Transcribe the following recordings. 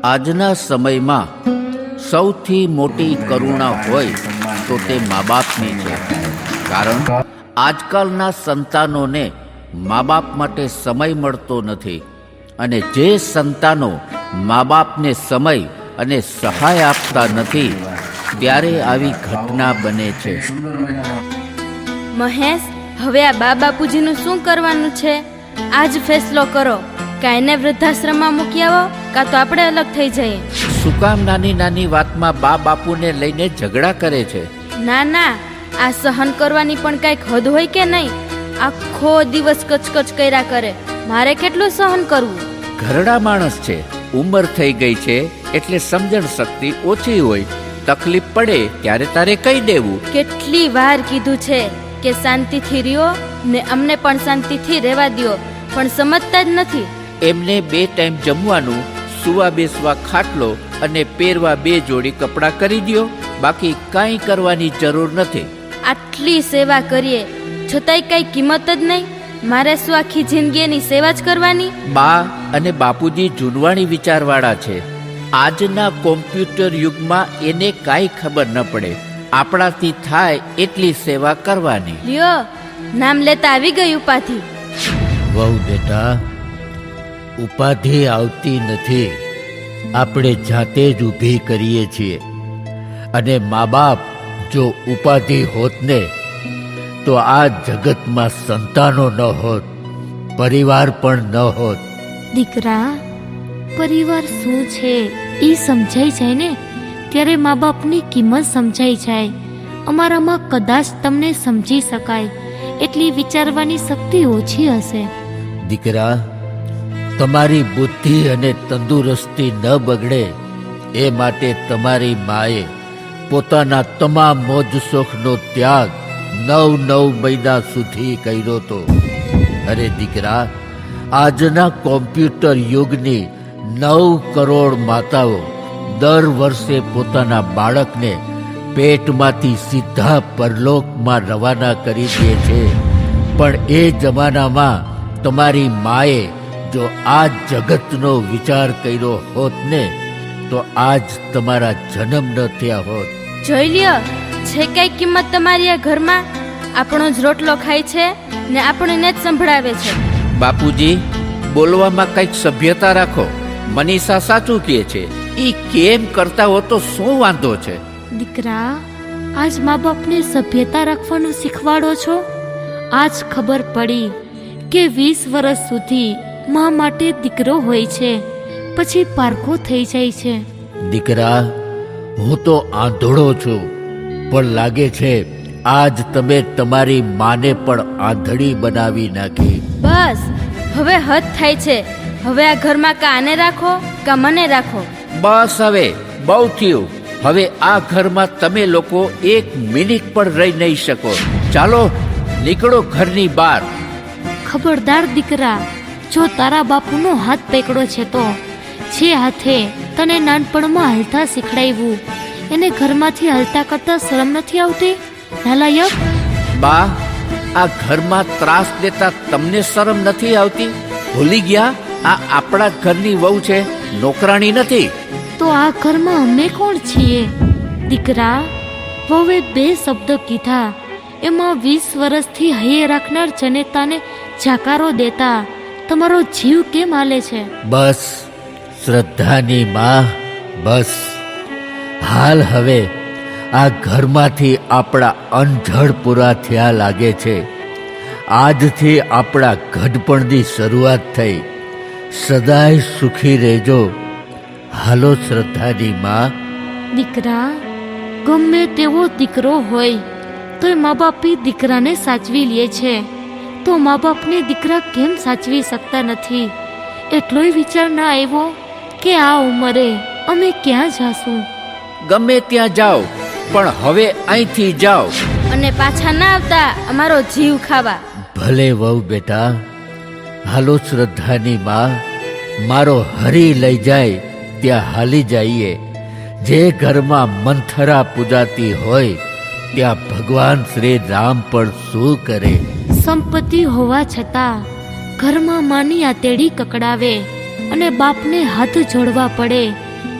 આજના સમયમાં સૌથી મોટી કરુણા હોય તો તે મા બાપની છે. કારણ આજકાલના સંતાનોને મા બાપ માટે સમય મળતો નથી, અને જે સંતાનો મા બાપને સમય અને સહાય આપતા નથી ત્યારે આવી ઘટના બને છે. મહેશ, હવે આ બા બાપુજીનું શું કરવાનું છે? આજ ફેસલો કરો, કાં એને વૃદ્ધાશ્રમમાં મૂકી આવો, કાં તો આપણે અલગ થઈ જઈએ. શું કામ નાની નાની વાતમાં બા બાપુને લઈને ઝઘડા કરે છે? ના ના, આ સહન કરવાની પણ કાંઈક હદ હોય કે નહીં? આખો દિવસ કચકચ કર્યા કરે, મારે કેટલું સહન કરવું? ઘરડા માણસ છે, ઉંમર થઈ ગઈ છે એટલે સમજણ શક્તિ ઓછી હોય. તકલીફ પડે ત્યારે તારે કહી દેવું. કેટલી વાર કીધું છે કે શાંતિથી રહ્યો ને અમને પણ શાંતિથી રહેવા દ્યો, પણ સમજતા જ નથી. એમને 2 ટાઈમ જમવાનું, સુવા બેસવા ખાટલો અને પહેરવા 2 જોડી કપડાં કરી દ્યો, બાકી કાંઈ કરવાની જરૂર નથી. આટલી સેવા કરીએ છતાંય કઈ કિંમત જ નહીં. મારે શું આખી જિંદગીની સેવા જ કરવાની? બા અને બાપુજી જૂનવાણી વિચારવાળા છે. આજના કોમ્પ્યુટર યુગમાં એને કાંઈ ખબર ન પડે. આપણાથી થાય એટલી સેવા કરવાની. લ્યો, નામ લેતા આવી ગઈ ઉપાધિ. વહુ બેટા, ઉપાધિ આવતી નથી, આપણે જાતે જ ઊભી કરીએ છીએ. અને મા બાપ જો ઉપાધિ હોત ને તો આ જગતમાં સંતાનો ન હોત, પરિવાર પણ ન હોત. દીકરા, પરિવાર શું છે એ સમજાઈ જાય ને ત્યારે મા બાપની કિંમત સમજાઈ જાય. અમારામાં કદાચ તમને સમજી શકાય એટલી વિચારવાની શક્તિ ઓછી હશે. દીકરા, તમારી બુદ્ધિ અને તંદુરસ્તી ન બગડે એ માટે તમારી માએ પોતાના તમામ મોજ શોખનો ત્યાગ 9 મહિના સુધી કર્યો હતો. અરે દીકરા, આજના કોમ્પ્યુટર યુગની 9 કરોડ માતાઓ દર વર્ષે પોતાના બાળકને પેટમાંથી સીધા પરલોકમાં રવાના કરી દે છે. પણ એ જમાનામાં તમારી માએ જો આ જગતનો વિચાર કર્યો હોત ને તો આજ તમારા જન્મ ન થયા હોત. જોઈ લ્યો, છે કઈ કિંમત તમારી આ ઘરમાં? આપણો જ રોટલો ખાય છે ને આપણને જ સંભળાવે છે. બાપુજી, બોલવામાં કંઈક સભ્યતા રાખો. મનીષા સાચું કહે છે, ઈ કેમ કરતા હો તો શું વાંધો છે? દીકરા, આજ મા બાપને સભ્યતા રાખવાનું શીખવાડો છો. આજ ખબર પડી કે 20 વર્ષ સુધી મા માટે દીકરો હોય છે, પછી પારખો થઈ જાય છે. દીકરા, હું તો આંધળો છું, પણ લાગે છે આજ તમે તમારી માને પણ આંધળી બનાવી નાખી. બસ, હવે હદ થાય છે. હવે આ ઘરમાં કા આને રાખો કા મને રાખો. બસ, હવે બહુ થયું. હવે આ ઘરમાં તમે લોકો 1 મિનિટ પણ રહી નહીં શકો. ચાલો, નીકળો ઘરની બહાર. ખબરદાર દીકરા, જો તારા બાપુનો હાથ પકડો છે તો જે હાથે તને નાનપણમાં હાલતા શીખડાવ્યું એને ઘરમાંથી હાલતા કરતા શરમ નથી આવતી? નાલાયક! બા, આ ઘરમાં ત્રાસ દેતા તમને શરમ નથી આવતી? ભૂલી ગયા આ આપણા ઘરની વહુ છે, નોકરાણી નથી. તો આ ઘરમાં અમે કોણ છીએ? દીકરા, વહુએ 2 શબ્દ કીધા, એમાં 20 વર્ષથી હૈયે રાખનાર જનેતાને જાકારો દેતા તમારો જીવ કેમ હાલે છે? બસ શ્રદ્ધાની માં, બસ હાલ. હવે આ ઘરમાંથી આપણા અનજળ પૂરા થયા લાગે છે. આજથી આપણા ઘડપણની શરૂઆત થઈ. સદાય સુખી રહેજો. હાલો શ્રદ્ધાની માં. દીકરા, ગમે તેવો દીકરો હોય તોય મા બાપ દીકરાને સાચવી લે છે, તો મા બાપને દીકરા કેમ સાચવી શકતા નથી? એટલોય વિચાર ના આવ્યો કે આ ઉંમરે અમે ક્યાં જાશું? ગમે ત્યાં જાઓ, પણ હવે અહીંથી જાઓ અને પાછા ના આવતા અમારો જીવ ખાવા. ભલે વહુ બેટા. હાલો શ્રદ્ધાની માં, મારો હરી લઈ જાય ત્યાં હાલી જઈએ. જે ઘરમાં મંથરા પૂજાતી હોય ત્યાં ભગવાન શ્રી રામ પણ શું કરે? સંપત્તિ હોવા છતાં ઘરમાં માની આતેડી કકડાવે અને બાપને હાથ જોડવા પડે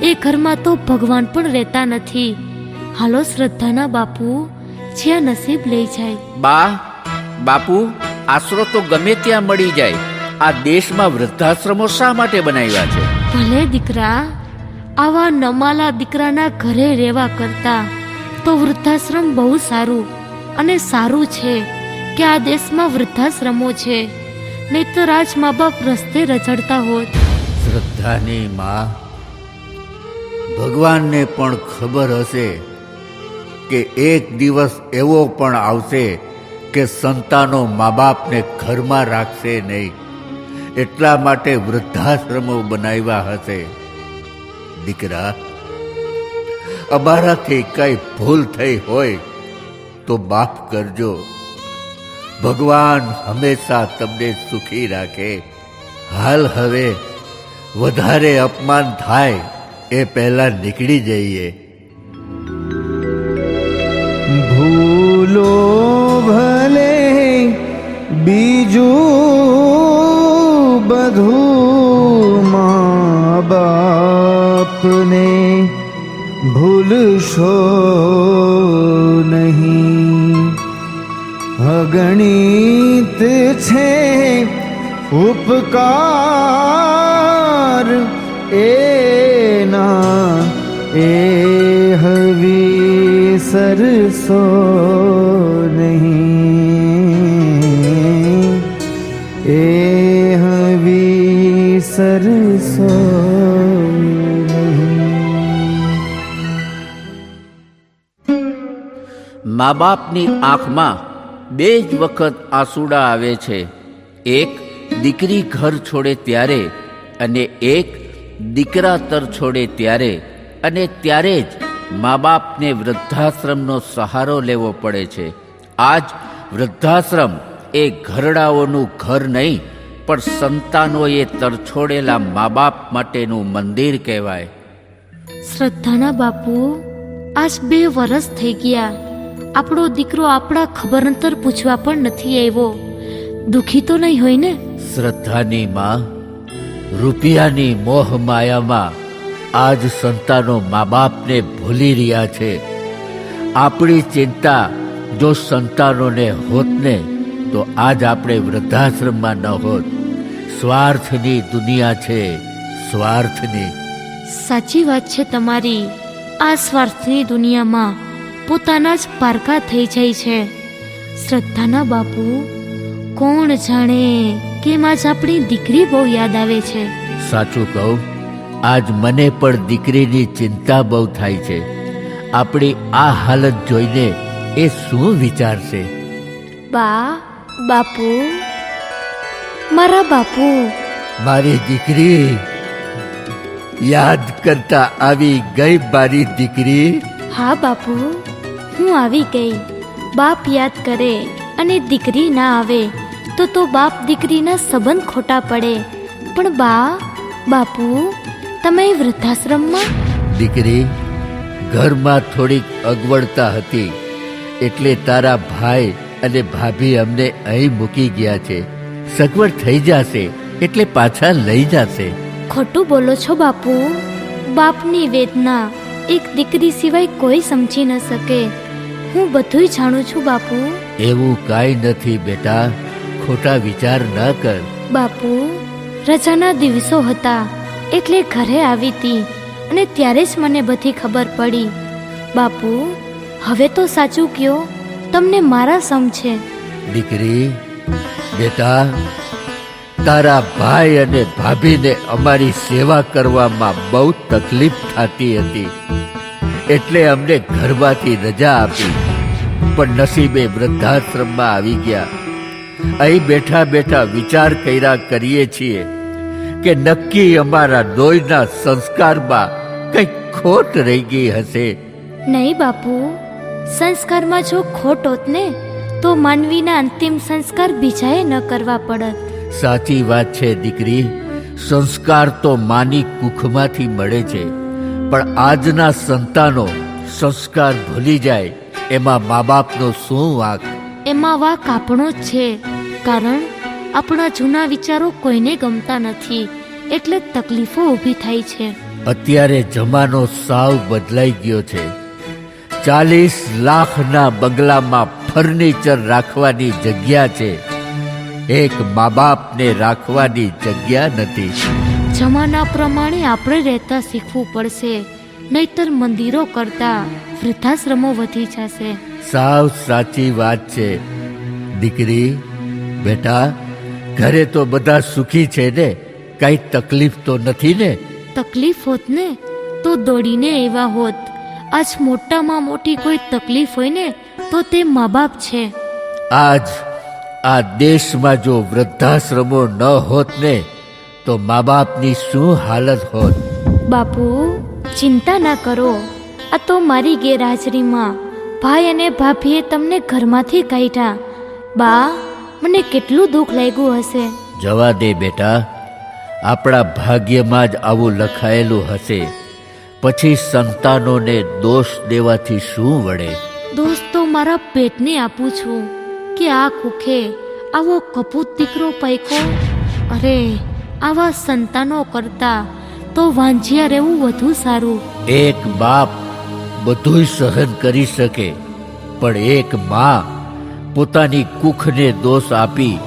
એ ઘરમાં તો ભગવાન પણ રહેતા નથી. હાલો શ્રદ્ધાના બાપુ, જ્યાં નસીબ લઈ જાય. બા, બાપુ, આશરો તો ગમે ત્યાં મળી જાય. આ દેશમાં વૃદ્ધાશ્રમો શા માટે બનાવ્યા છે? ભલે દીકરા, આવા નમાલા દીકરાના ઘરે રહેવા કરતા તો વૃદ્ધાશ્રમ બહુ સારું. અને સારું છે કે આ દેશમાં વૃદ્ધાશ્રમો છે, નહીતર આજ મા બાપ રસ્તે રઝળતા હોત. શ્રદ્ધાની માં, ભગવાનને પણ ખબર હશે કે એક દિવસ એવો પણ આવશે કે સંતાનો મા બાપને ઘરમાં રાખશે નહીં, એટલા માટે વૃદ્ધાશ્રમો બનાવ્યા હશે. દીકરા, અમારાથી કઈ ભૂલ થઈ હોય તો માફ કરજો. ભગવાન હંમેશા તમને સુખી રાખે. હાલ હવે વધારે અપમાન થાય એ પહેલા નીકળી જઈએ. ભૂલો ભલે બીજું બધું, મા બાપને ભૂલશો નહીં. અગણિત છે ઉપકાર એના, એ વિસરશો નહીં, એ વિસરશો મા બાપની આંખમાં બે જ વખત આંસુડા આવે છે. એક દીકરી ઘર છોડે ત્યારે અને એક દીકરા તર છોડે ત્યારે. અને ત્યારે જ મા બાપને વૃદ્ધાશ્રમનો સહારો લેવો પડે છે. આજ વૃદ્ધાશ્રમ એ ઘરડાઓનું ઘર નહીં, પણ સંતાનોએ તરછોડેલા મા બાપ માટેનું મંદિર કહેવાય. શ્રદ્ધાના બાપુ, આજ 2 વર્ષ થઈ ગયા. આપણો દીકરો આપણા ખબર અંતર પૂછવા પણ નથી આવ્યો. દુખી તો નહીં હોય ને? શ્રદ્ધાની માં, રૂપિયાની મોહ માયામાં આજ સંતાનો મા બાપને ભૂલી રહ્યા છે. આપણી ચિંતા જો સંતાનોને હોત ને તો આજ આપણે વૃદ્ધાશ્રમમાં ન હોત. સ્વાર્થની દુનિયા છે, સ્વાર્થની. સાચી વાત છે તમારી. આ સ્વાર્થની દુનિયામાં પોતાના જ પારકા થઈ જાય છે. શ્રદ્ધાના બાપુ, કોણ જાણે કેમ આજ આપણી દીકરી બહુ યાદ આવે છે. સાચું કહું, આજ મને પણ દીકરીની ચિંતા બહુ થાય છે. આપણી આ હાલત જોઈને એ શું વિચારશે? બા, બાપુ, મારા બાપુ. મારી દીકરી, યાદ કરતા આવી ગઈ મારી દીકરી. હા બાપુ, હું આવી ગઈ. બાપ યાદ કરે અને દીકરી ના આવે તો બાપ દીકરીના સંબંધ ખોટા પડે. પણ બા, બાપુ, તમે વૃદ્ધાશ્રમમાં? દીકરી, ઘરમાં થોડીક અગવડતા હતી એટલે તારા ભાઈ અને ભાભી અમને અહીં મૂકી ગયા છે. સગવડ થઈ જશે એટલે પાછા લઈ જશે. ખોટું બોલો છો બાપુ. બાપની વેદના એક દીકરી સિવાય કોઈ સમજી ન શકે. હું બધુંય જાણું છું બાપુ. એવું કાંઈ નથી બેટા, ખોટા વિચાર ન કર. બાપુ, રજાના દિવસો હતા એટલે ઘરે આવી હતી અને ત્યારે જ મને બધી ખબર પડી. બાપુ, હવે તો સાચું કયો, તમને મારા સમ છે. દીકરી, બેટા, તારા ભાઈ અને ભાભીને અમારી સેવા કરવામાં બહુ તકલીફ થતી હતી એટલે અમને ઘરમાંથી રજા આપી. પણ નસીબે વૃદ્ધાશ્રમમાં આવી ગયા. અહીં બેઠા બેઠા વિચાર કર્યા કરીએ છીએ કે નક્કી અમારા લોહીના સંસ્કારમાં કંઈક ખોટ રહી ગઈ હશે. નહીં બાપુ, સંસ્કારમાં જો ખોટ હોત ને તો માનવીના અંતિમ સંસ્કાર બીજાએ ન કરવા પડત. સાચી વાત છે દીકરી. સંસ્કાર તો માની કુખમાંથી મળે છે, પણ આજના સંતાનો સંસ્કાર ભૂલી જાય એમાં મા બાપનો શું વાંક? એમાં વાંક આપણો જ છે, કારણ આપણા જૂના વિચારો કોઈને ગમતા નથી એટલે તકલીફો ઊભી થાય છે. અત્યારે જમાનો સાવ બદલાઈ ગયો છે. 40 લાખના બંગલામાં ફર્નિચર રાખવાની જગ્યા છે, એક મા બાપને રાખવાની જગ્યા નથી. જમાના પ્રમાણે આપણે રહેતા શીખવું પડશે, નહીતર મંદિરો કરતા વૃદ્ધાશ્રમો વધી જશે. સાવ સાચી વાત છે દીકરી. બેટા, ઘરે તો બધા સુખી છે ને? કઈ તકલીફ તો નથી ને? તકલીફ હોત ને તો દોડીને એવા હોત. આજ મોટામાં મોટી કોઈ તકલીફ હોય ને તો તે મા બાપ છે. આજ આ દેશમાં જો વૃદ્ધાશ્રમો ન હોત ને તો મા બાપની શું હાલત હોત? બાપુ, ચિંતા ના કરો. આ તો મારી ગેરહાજરીમાં ભાઈ અને ભાભીએ તમને ઘરમાંથી કાઢ્યા. બા, મને કેટલું દુઃખ લાગ્યું હશે. જવા દે બેટા, આપણા ભાગ્યમાં જ આવું લખાયેલું હશે. પછી સંતાનોને દોષ દેવાથી શું વળે? દોસ્તો મારા પેટને આપું છું કે આ કુખે આવો કપૂત દીકરો પાયકો. અરે, આવા સંતાનો કરતા તો વાંઝિયા રહેવું વધુ સારું. એક બાપ બધુંય સહન કરી શકે, પણ એક માં પોતાની કુખને દોષ આપી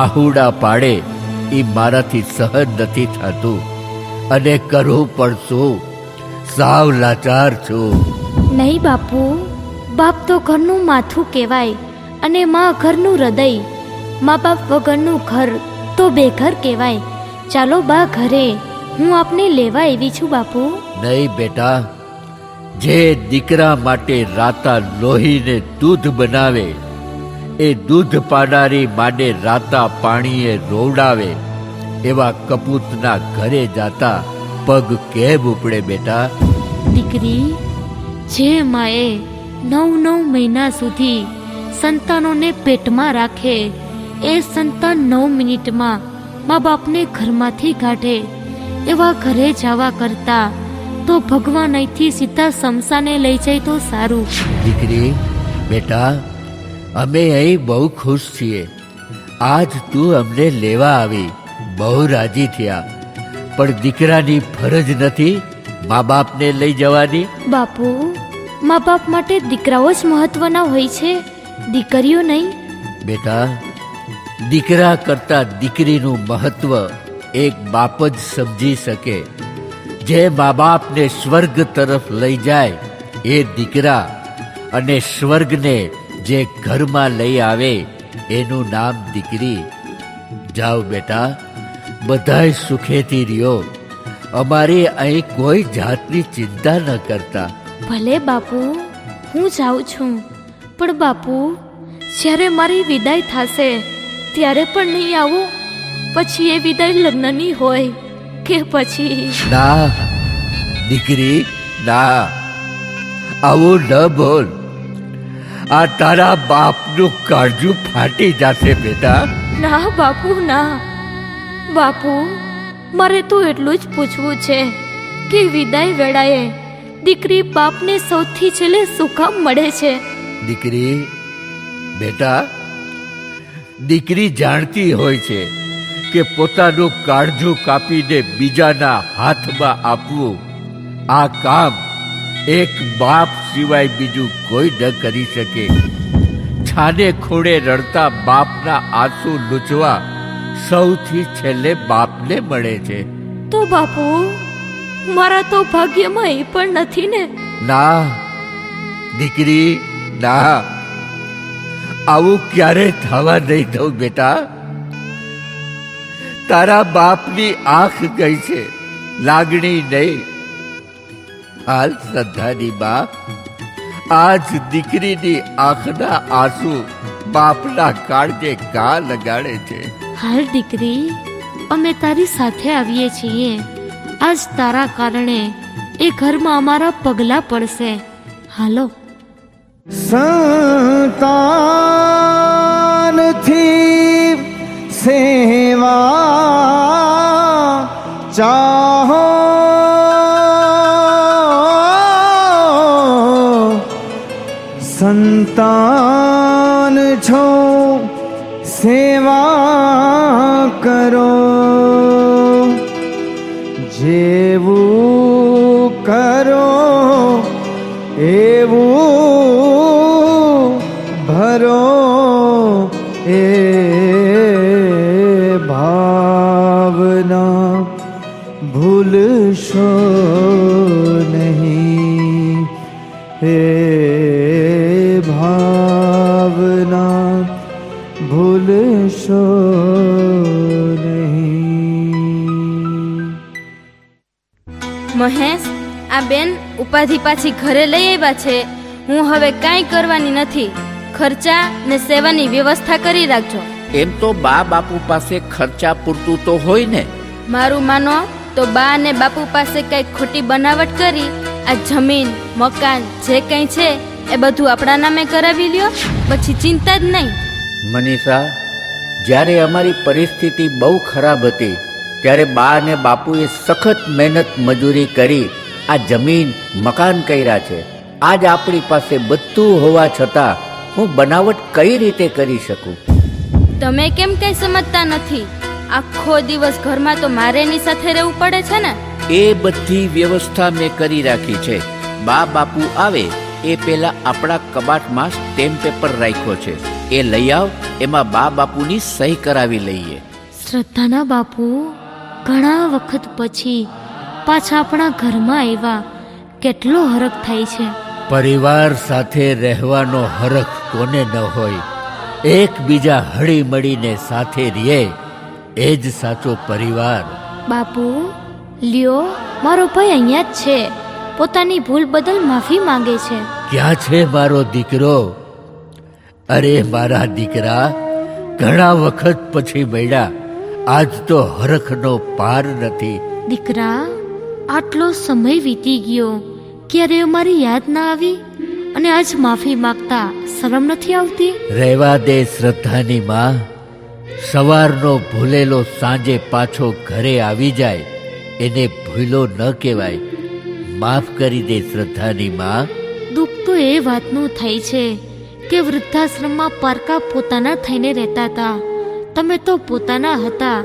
આહુડા પાડે એ મારાથી સહન નથી થતું. અને કરવું પણ શું? સાવ લાચાર છું. નહીં બાપુ, બાપ તો ઘરનું માથું કહેવાય અને માં ઘરનું હૃદય. મા બાપ વગરનું ઘર તો બેઘર કહેવાય. ચાલો બા ઘરે, હું આપને લેવા આવી છું. બાપુ નહીં બેટા, જે દીકરા માટે રાતા લોહીને દૂધ બનાવે એ દૂધ પાનારી માને રાતા પાણીએ રોવડાવે. એવા કપૂતના ઘરે જાતા પગ કેમ ઉપડે બેટા? દીકરી, જે માએ 9 મહિના સુધી સંતાનોને પેટમાં રાખે, એ સંતાન 9 મિનિટમાં મા બાપને ઘરમાંથી કાઢે. એવા ઘરે જવા કરતા તો ભગવાન અહીંથી સીધા શમશાને લઈ જાય તો સારું. દીકરી, બેટા, અમે અહીં બહુ ખુશ છીએ. આજ તું અમને લેવા આવી, બહુ રાજી થયા. પણ દીકરાની ફરજ નથી મા બાપને લઈ જવાની? બાપુ, મા બાપ માટે દીકરાઓ જ મહત્વના હોય છે, દીકરીઓ નહીં. બેટા, દીકરા કરતા દીકરીનું મહત્વ એક બાપ જ સમજી શકે. જે મા બાપને સ્વર્ગ તરફ લઈ જાય એ દીકરા, અને સ્વર્ગને જે ઘરમાં લઈ આવે એનું નામ દીકરી. જાઓ બેટા, બધાય સુખેથી રહ્યો. અમારી અહીં કોઈ જાતની ચિંતા ન કરતા. ભલે બાપુ, હું જાઉં છું. પણ બાપુ, જ્યારે મારી વિદાય થશે ત્યારે પણ નહીં આવું? પછી એ વિદાય લગ્નની હોય કે પછી? ના દીકરી, ના, આવું ન બોલ. આ તારા બાપનું કાળજું ફાટી જશે બેટા. ના બાપુ, ના. બાપુ, મારે તો એટલું જ પૂછવું છે કે વિદાય વેળાએ દીકરી બાપને સૌથી છેલ્લે શું કામ મળે છે? દીકરી, બેટા, દીકરી જાણતી હોય છે કે પોતાનું કાળજું કાપીને બીજાના હાથમાં આપવું, આ કામ એક બાપ સિવાય બીજું કોઈ ન કરી શકે. છાને ખૂણે રડતા બાપના આંસુ લૂછવા સૌથી છેલ્લે બાપને મળે છે. તો બાપુ, મારા તો ભાગ્યમાં એ પણ નથી ને? ના દીકરી, ના, આવું ક્યારે થવા નહીં દઉં બેટા. તારા બાપની આંખ ગઈ છે, લાગણી નહીં. હાલ શ્રદ્ધાની બાપ, આજ દીકરીની આંખના આંસુ બાપના કાળજે ઘા લગાડે છે. હાલ દીકરી, અમે તારી સાથે આવીએ છીએ. આજ તારા કારણે એ ઘરમાં અમારા પગલા પડશે. હાલો. સંતાનથી સેવા ચાહો, સંતાન છો સેવા કરો. જેવું કરો એવું ભરો એ ભાવના ભૂલશો નહીં હે ભાવના ભૂલશો નહીં. મહેશ, આ બેન ઉપાધિ પાછી ઘરે લઈ આવ્યા છે. હું હવે કાંઈ કરવાની નથી. ખર્ચા ને સેવાની વ્યવસ્થા કરી રાખજો. એમ તો બા બાપુ પાસે ખર્ચા પૂરતું તો હોય ને. મારું માનો તો બા અને બાપુ પાસે કઈ ખોટી બનાવટ કરી આ જમીન મકાન જે કંઈ છે એ બધું આપણા નામે કરાવી લ્યો, પછી ચિંતા જ નહીં. મનીષા, જ્યારે અમારી પરિસ્થિતિ બહુ ખરાબ હતી ત્યારે બા અને બાપુએ સખત મહેનત મજૂરી કરી આ જમીન મકાન કર્યા છે. આજ આપણી પાસે બધું હોવા છતાં હું બનાવટ કઈ રીતે કરી શકું? તમે કેમ કઈ સમજતા નથી? આખો દિવસ ઘરમાં તો મારે એની સાથે રહેવું પડે છે ને. એ બધી વ્યવસ્થા મેં કરી રાખી છે. બા બાપુ આવે એ પહેલા આપણા કબાટમાં સ્ટેમ્પ પેપર રાખ્યો છે, એ લઈ આવ. એમાં બા બાપુની સહી કરાવી લઈએ. શ્રદ્ધાના બાપુ ઘણા વખત પછી પાછા આપણા ઘરમાં આવ્યા. કેટલો હરખ થાય છે. પરિવાર સાથે રહેવાનો હરખ કોને ન હોય? એકબીજા હળી મળીને સાથે રહે એ જ સાચો પરિવાર. બાપુ લ્યો, મારો ભાઈ અહીંયા જ છે. પોતાની ભૂલ બદલ માફી માંગે છે. ક્યાં છે મારો દીકરો? અરે મારા દીકરા, ઘણા વખત પછી મળ્યા. આજ તો હરખનો પાર નથી. દીકરા, આટલો સમય વીતી ગયો, ક્યારે અમારી યાદ ના આવી? અને આજ માફી માંગતા શરમ નથી આવતી? રહેવા દે શ્રદ્ધાની માં. સવારનો ભૂલેલો સાંજે પાછો ઘરે આવી જાય એને ભૂલો ન કહેવાય. માફ કરી દે શ્રદ્ધાની માં. દુઃખ તો એ વાતનું થાય છે કે વૃદ્ધાશ્રમમાં પારકા પોતાના થઈને રહેતા હતા. તમે તો પોતાના હતા,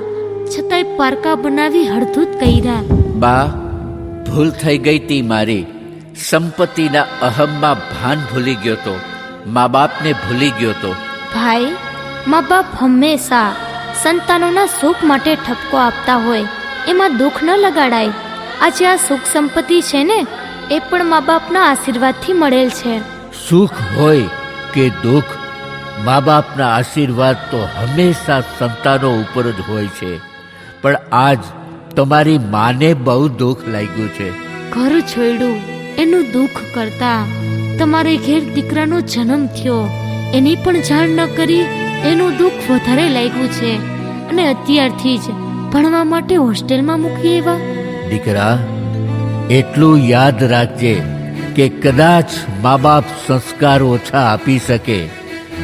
છતાંય પારકા બનાવી હળધૂત કર્યા. બા, ભૂલ થઈ ગઈ તી મારી. સંપત્તિના અહમમાં ભાન ભૂલી ગયો તો, મા બાપને ભૂલી ગયો તો. ભાઈ, મા બાપ હંમેશા સંતાનોના સુખ માટે ઠપકો આપતા હોય, એમાં દુઃખ ન લગાડાય. આજે આ સુખ સંપત્તિ છે ને, એ પણ મા બાપના આશીર્વાદથી મળેલ છે. સુખ હોય કે દુઃખ, મા બાપના આશીર્વાદ તો હંમેશા સંતાનો ઉપર જ હોય છે. પણ આજ તમારી માને બહુ દુઃખ લાગ્યું છે. ઘર છોડ્યું એનું દુઃખ કરતા તમારે ઘેર દીકરાનો જન્મ થયો એની પણ જાણ ન કરી એનું દુઃખ વધારે લાગ્યું છે. અને અત્યારથી જ ભણવા માટે હોસ્ટેલમાં મૂકી એવા. દીકરા, એટલું યાદ રાખજે કે કદાચ મા બાપ સંસ્કાર ઓછા આપી શકે,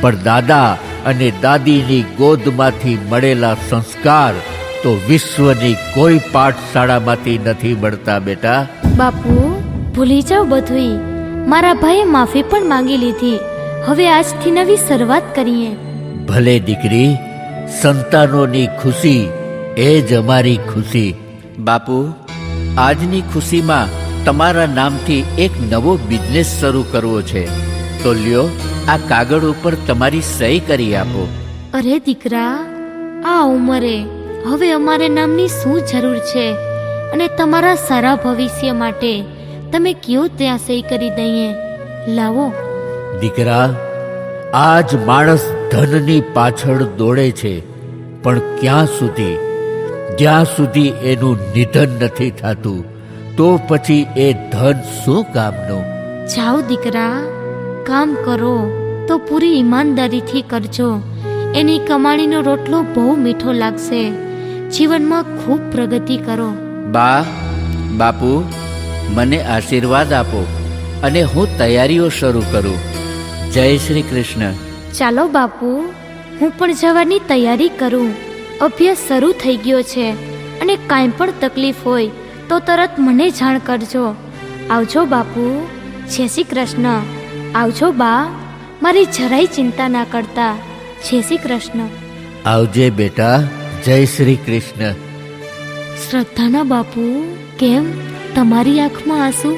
પણ દાદા અને દાદીની ગોદમાંથી મળેલા સંસ્કાર તો વિશ્વની કોઈ પાઠશાળામાંથી નથી મળતા. બેટા, બાપુ ભૂલી જાઓ બધુંય. મારા ભાઈએ માફી પણ માંગી લીધી. હવે આજથી નવી શરૂઆત કરીએ. ભલે દીકરી, સંતાનોની ખુશી એ જ અમારી ખુશી. બાપુ, આજની ખુશીમાં તમારા નામથી એક નવો બિઝનેસ શરૂ કરવો છે. તો લ્યો, આ કાગળ ઉપર તમારી સહી કરી આપો. અરે દીકરા, આ ઉંમરે હવે અમારે નામની શું જરૂર છે? અને તમારા સારા ભવિષ્ય માટે તમે કયો ત્યાં સહી કરી દઈએ. લાવો. દીકરા, આજ માણસ ધનની પાછળ દોડે છે, પણ ક્યાં સુધી? જ્યાં સુધી એનું નિધન નથી થતું તો પછી એ ધન શું કામનું? જાઓ દીકરા, કામ કરો તો પૂરી ઈમાનદારીથી કરજો. એની કમાણીનો રોટલો બહુ મીઠો લાગશે. જીવનમાં ખૂબ પ્રગતિ કરો. બા, બાપુ, મને આશીર્વાદ આપો અને હું તૈયારીઓ શરૂ કરું. જય શ્રી કૃષ્ણ. ચાલો બાપુ, હું પણ જવાની તૈયારી કરું. અભ્યાસ શરૂ થઈ ગયો છે અને કાંઈ પણ તકલીફ હોય તો તરત મને જાણ કરજો. આવજો બાપુ. જય શ્રી કૃષ્ણ. આવજો બા, મારી જરાય ચિંતા ના કરતા. જય શ્રી કૃષ્ણ. આવજે બેટા. જય શ્રી કૃષ્ણ. શ્રદ્ધાના બાપુ, કેમ તમારી આંખમાં આંસુ?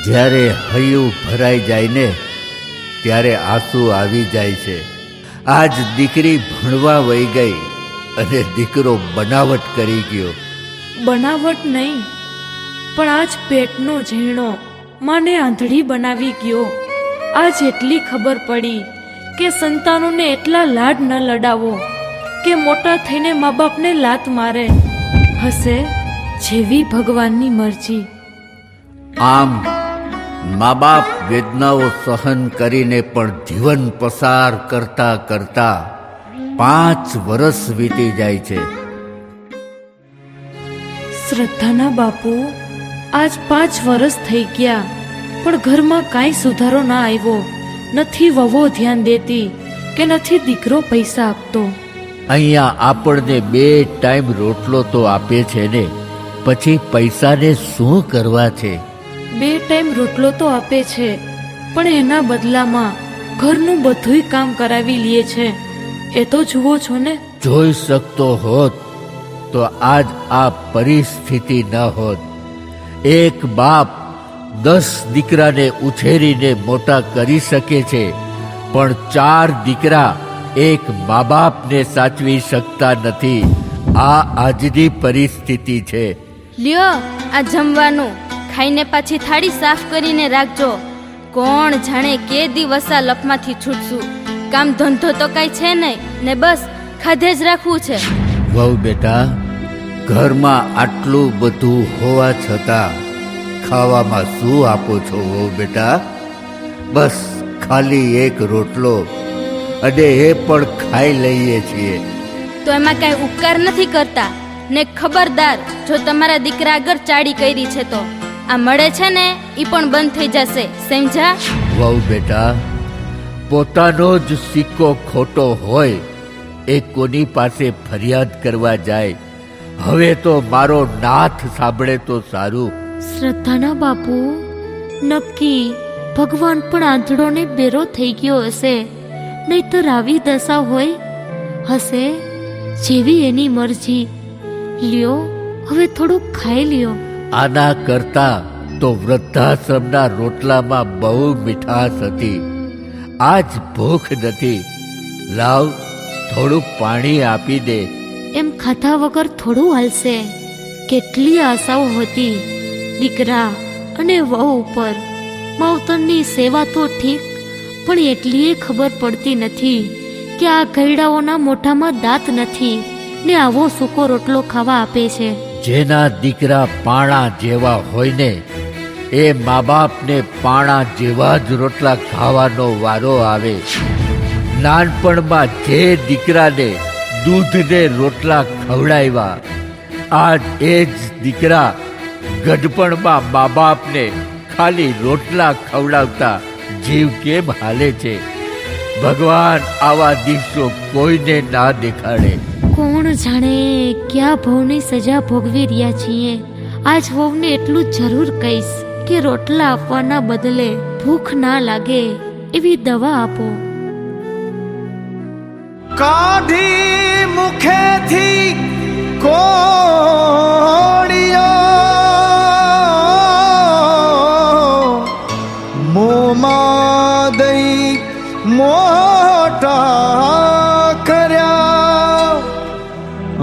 જ્યારે હૈયું ભરાઈ જાય ને ત્યારે આંસુ આવી જાય છે. આજ દીકરી ભણવા વહી ગઈ અને દીકરો બનાવટ કરી ગયો. બનાવટ નહીં, પણ આજ પેટનો ઝીણો માને આંધળી બનાવી ગયો. આજ એટલી ખબર પડી કે સંતાનોને એટલા લાડ ન લડાવો કે મોટા થઈને મા બાપને લાત મારે. હશે જેવી ભગવાનની મરજી. આમ મા બાપ વેદનાઓ સહન કરીને પણ જીવન પસાર કરતા કરતા 5 વર્ષ વીતી જાય છે. શ્રદ્ધાના બાપુ, આજ 5 વર્ષ થઈ ગયા, પણ ઘરમાં કાંઈ સુધારો ના આવ્યો. નથી વહુ ધ્યાન દેતી કે નથી દીકરો પૈસા આપતો. અહીંયા આપણને 2 ટાઈમ રોટલો તો આપે છે ને, પછી પૈસાને શું કરવા છે? 2 ટાઈમ રોટલો તો આપે છે, પણ એના બદલામાં ઘરનું બધુંય કામ કરાવી લે છે. એ તો જુઓ છો ને. જોઈ શકતો હોત તો આજ આ પરિસ્થિતિ ન હોત. એક બાપ 10 દીકરાને ઉછેરીને મોટા કરી શકે છે, પણ 4 દીકરા એક મા બાપને સાચવી શકતા નથી. આ આજની પરિસ્થિતિ છે. લ્યો આ જમવાનું, ખાઈને પાછી થાળી સાફ કરીને રાખજો. કોણ જાણે કે દિવસ આ લપમાંથી છૂટશું. કામ ધંધો તો કાંઈ છે નહીં ને, બસ ખાધે જ રાખવું છે. વહુ બેટા, ઘરમાં આટલું બધું હોવા છતાં ખાવામાં શું આપો છો વહુ બેટા? બસ ખાલી એક રોટલો, અને એ પણ ખાઈ લઈએ છીએ. તો એમાં કાંઈ ઉપકાર નથી કરતા ને. ખબરદાર, જો તમારા દીકરા આગળ ચાડી કરી છે તો આ મળે છે ને એ પણ બંધ થઈ જશે, સમજા? વહુ બેટા, પોતાનો જ સિક્કો ખોટો હોય એ કોની પાસે ફરિયાદ કરવા જાય? હવે તો મારો નાથ સાંભળે તો સારું. શ્રદ્ધાના બાપુ, નક્કી ભગવાન પણ આંધળોને બેરો થઈ ગયો હશે, નહીતર આવી દશા હોય. હશે જેવી એની મરજી. લ્યો હવે થોડુંક ખાઈ લ્યો. આના કરતા તો વૃદ્ધાશ્રમના રોટલામાં બહુ મીઠાશ હતી. આજ ભૂખ નથી. લાવ થોડું પાણી આપી દે. એમ ખાધા વગર થોડું હાલશે. કેટલી આશાઓ હતી દીકરા અને વહુ ઉપર. માવતરની સેવા તો ઠીક, પણ એટલીય ખબર પડતી નથી કે આ ગયડાઓના મોઢામાં દાંત નથી ને આવો સૂકો રોટલો ખાવા આપે છે. જેના દીકરા પાણા જેવા હોય ને, એ મા બાપને પાણા જેવા જ રોટલા ખાવાનો વારો આવે. નાનપણમાં જે દીકરાને દૂધને રોટલા ખવડાવ્યા, આજ એ જ દીકરા ગઢપણમાં મા બાપને ખાલી રોટલા ખવડાવતા જીવ કેમ હાલે છે? ભગવાન આવા દિવસો કોઈને ના દેખાડે. કોણ જાણે ક્યાં ભવની સજા ભોગવી રહ્યા છીએ. આજ વહુને એટલું જરૂર કહીશ કે રોટલા આપવાના બદલે ભૂખ ના લાગે એવી દવા આપો. કાઢી મુખેથી કોળિયો, મોમાં દઈ મોટા કર્યા.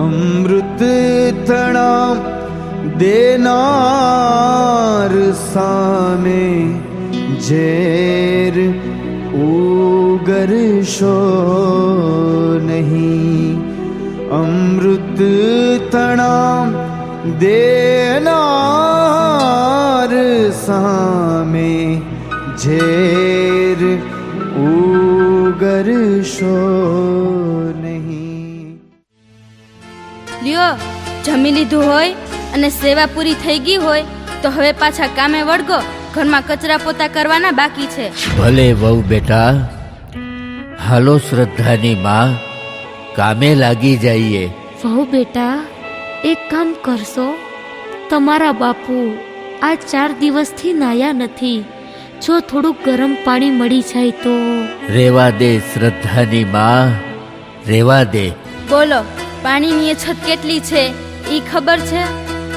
અમૃત તણા દેનાર સામે ઝેર ઉગરશો નહીં. અમૃત તણા દેનાર સામે ઝેર ઉગરશો નહીં. લ્યો જમી લીધું હોય અને સેવા પૂરી થઈ ગઈ હોય તો હવે પાછા કામે વળગો. ઘરમાં કચરા પોતા કરવાના બાકી છે. ભલે વહુ બેટા, હાલો શ્રદ્ધાની માં, કામે લાગી જઈએ. વહુ બેટા, એક કામ કરશો? તમારા બાપુ આ 4 દિવસથી નાયા નથી. જો થોડું ગરમ પાણી મળી જાય તો. રેવા દે શ્રદ્ધાની માં, રેવા દે. બોલો, પાણીની અછત કેટલી છે ઈ ખબર છે?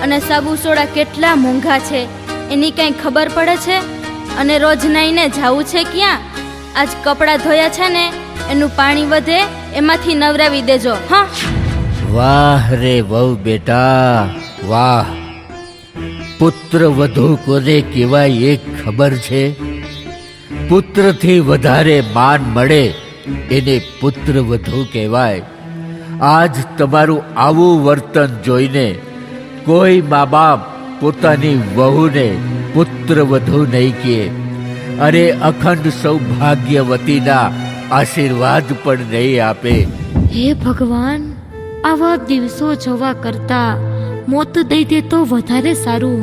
અને સાબુ સોડા કેટલા મોંઘા છે એની કંઈ ખબર પડે છે? અને રોજ નાઈને જાવું છે ક્યાં? આજ કપડાં ધોયા છે ને, એનું પાણી વધે એમાંથી નવરાવી દેજો. હા, વાહ રે વહુ બેટા, વાહ. પુત્ર વધુ કોને કહેવાય એ ખબર છે? પુત્રથી વધારે માન મળે એને પુત્ર વધુ કહેવાય. આજ તમારું આવું વર્તન જોઈને કોઈ મા બાપ પોતાની વહુને પુત્ર વધુ નહીં કહે, અરે અખંડ સૌભાગ્યવતીના આશીર્વાદ પણ નહીં આપે. હે ભગવાન, આવા દિવસો જોવા કરતા મોત દઈ દે તો વધારે સારું.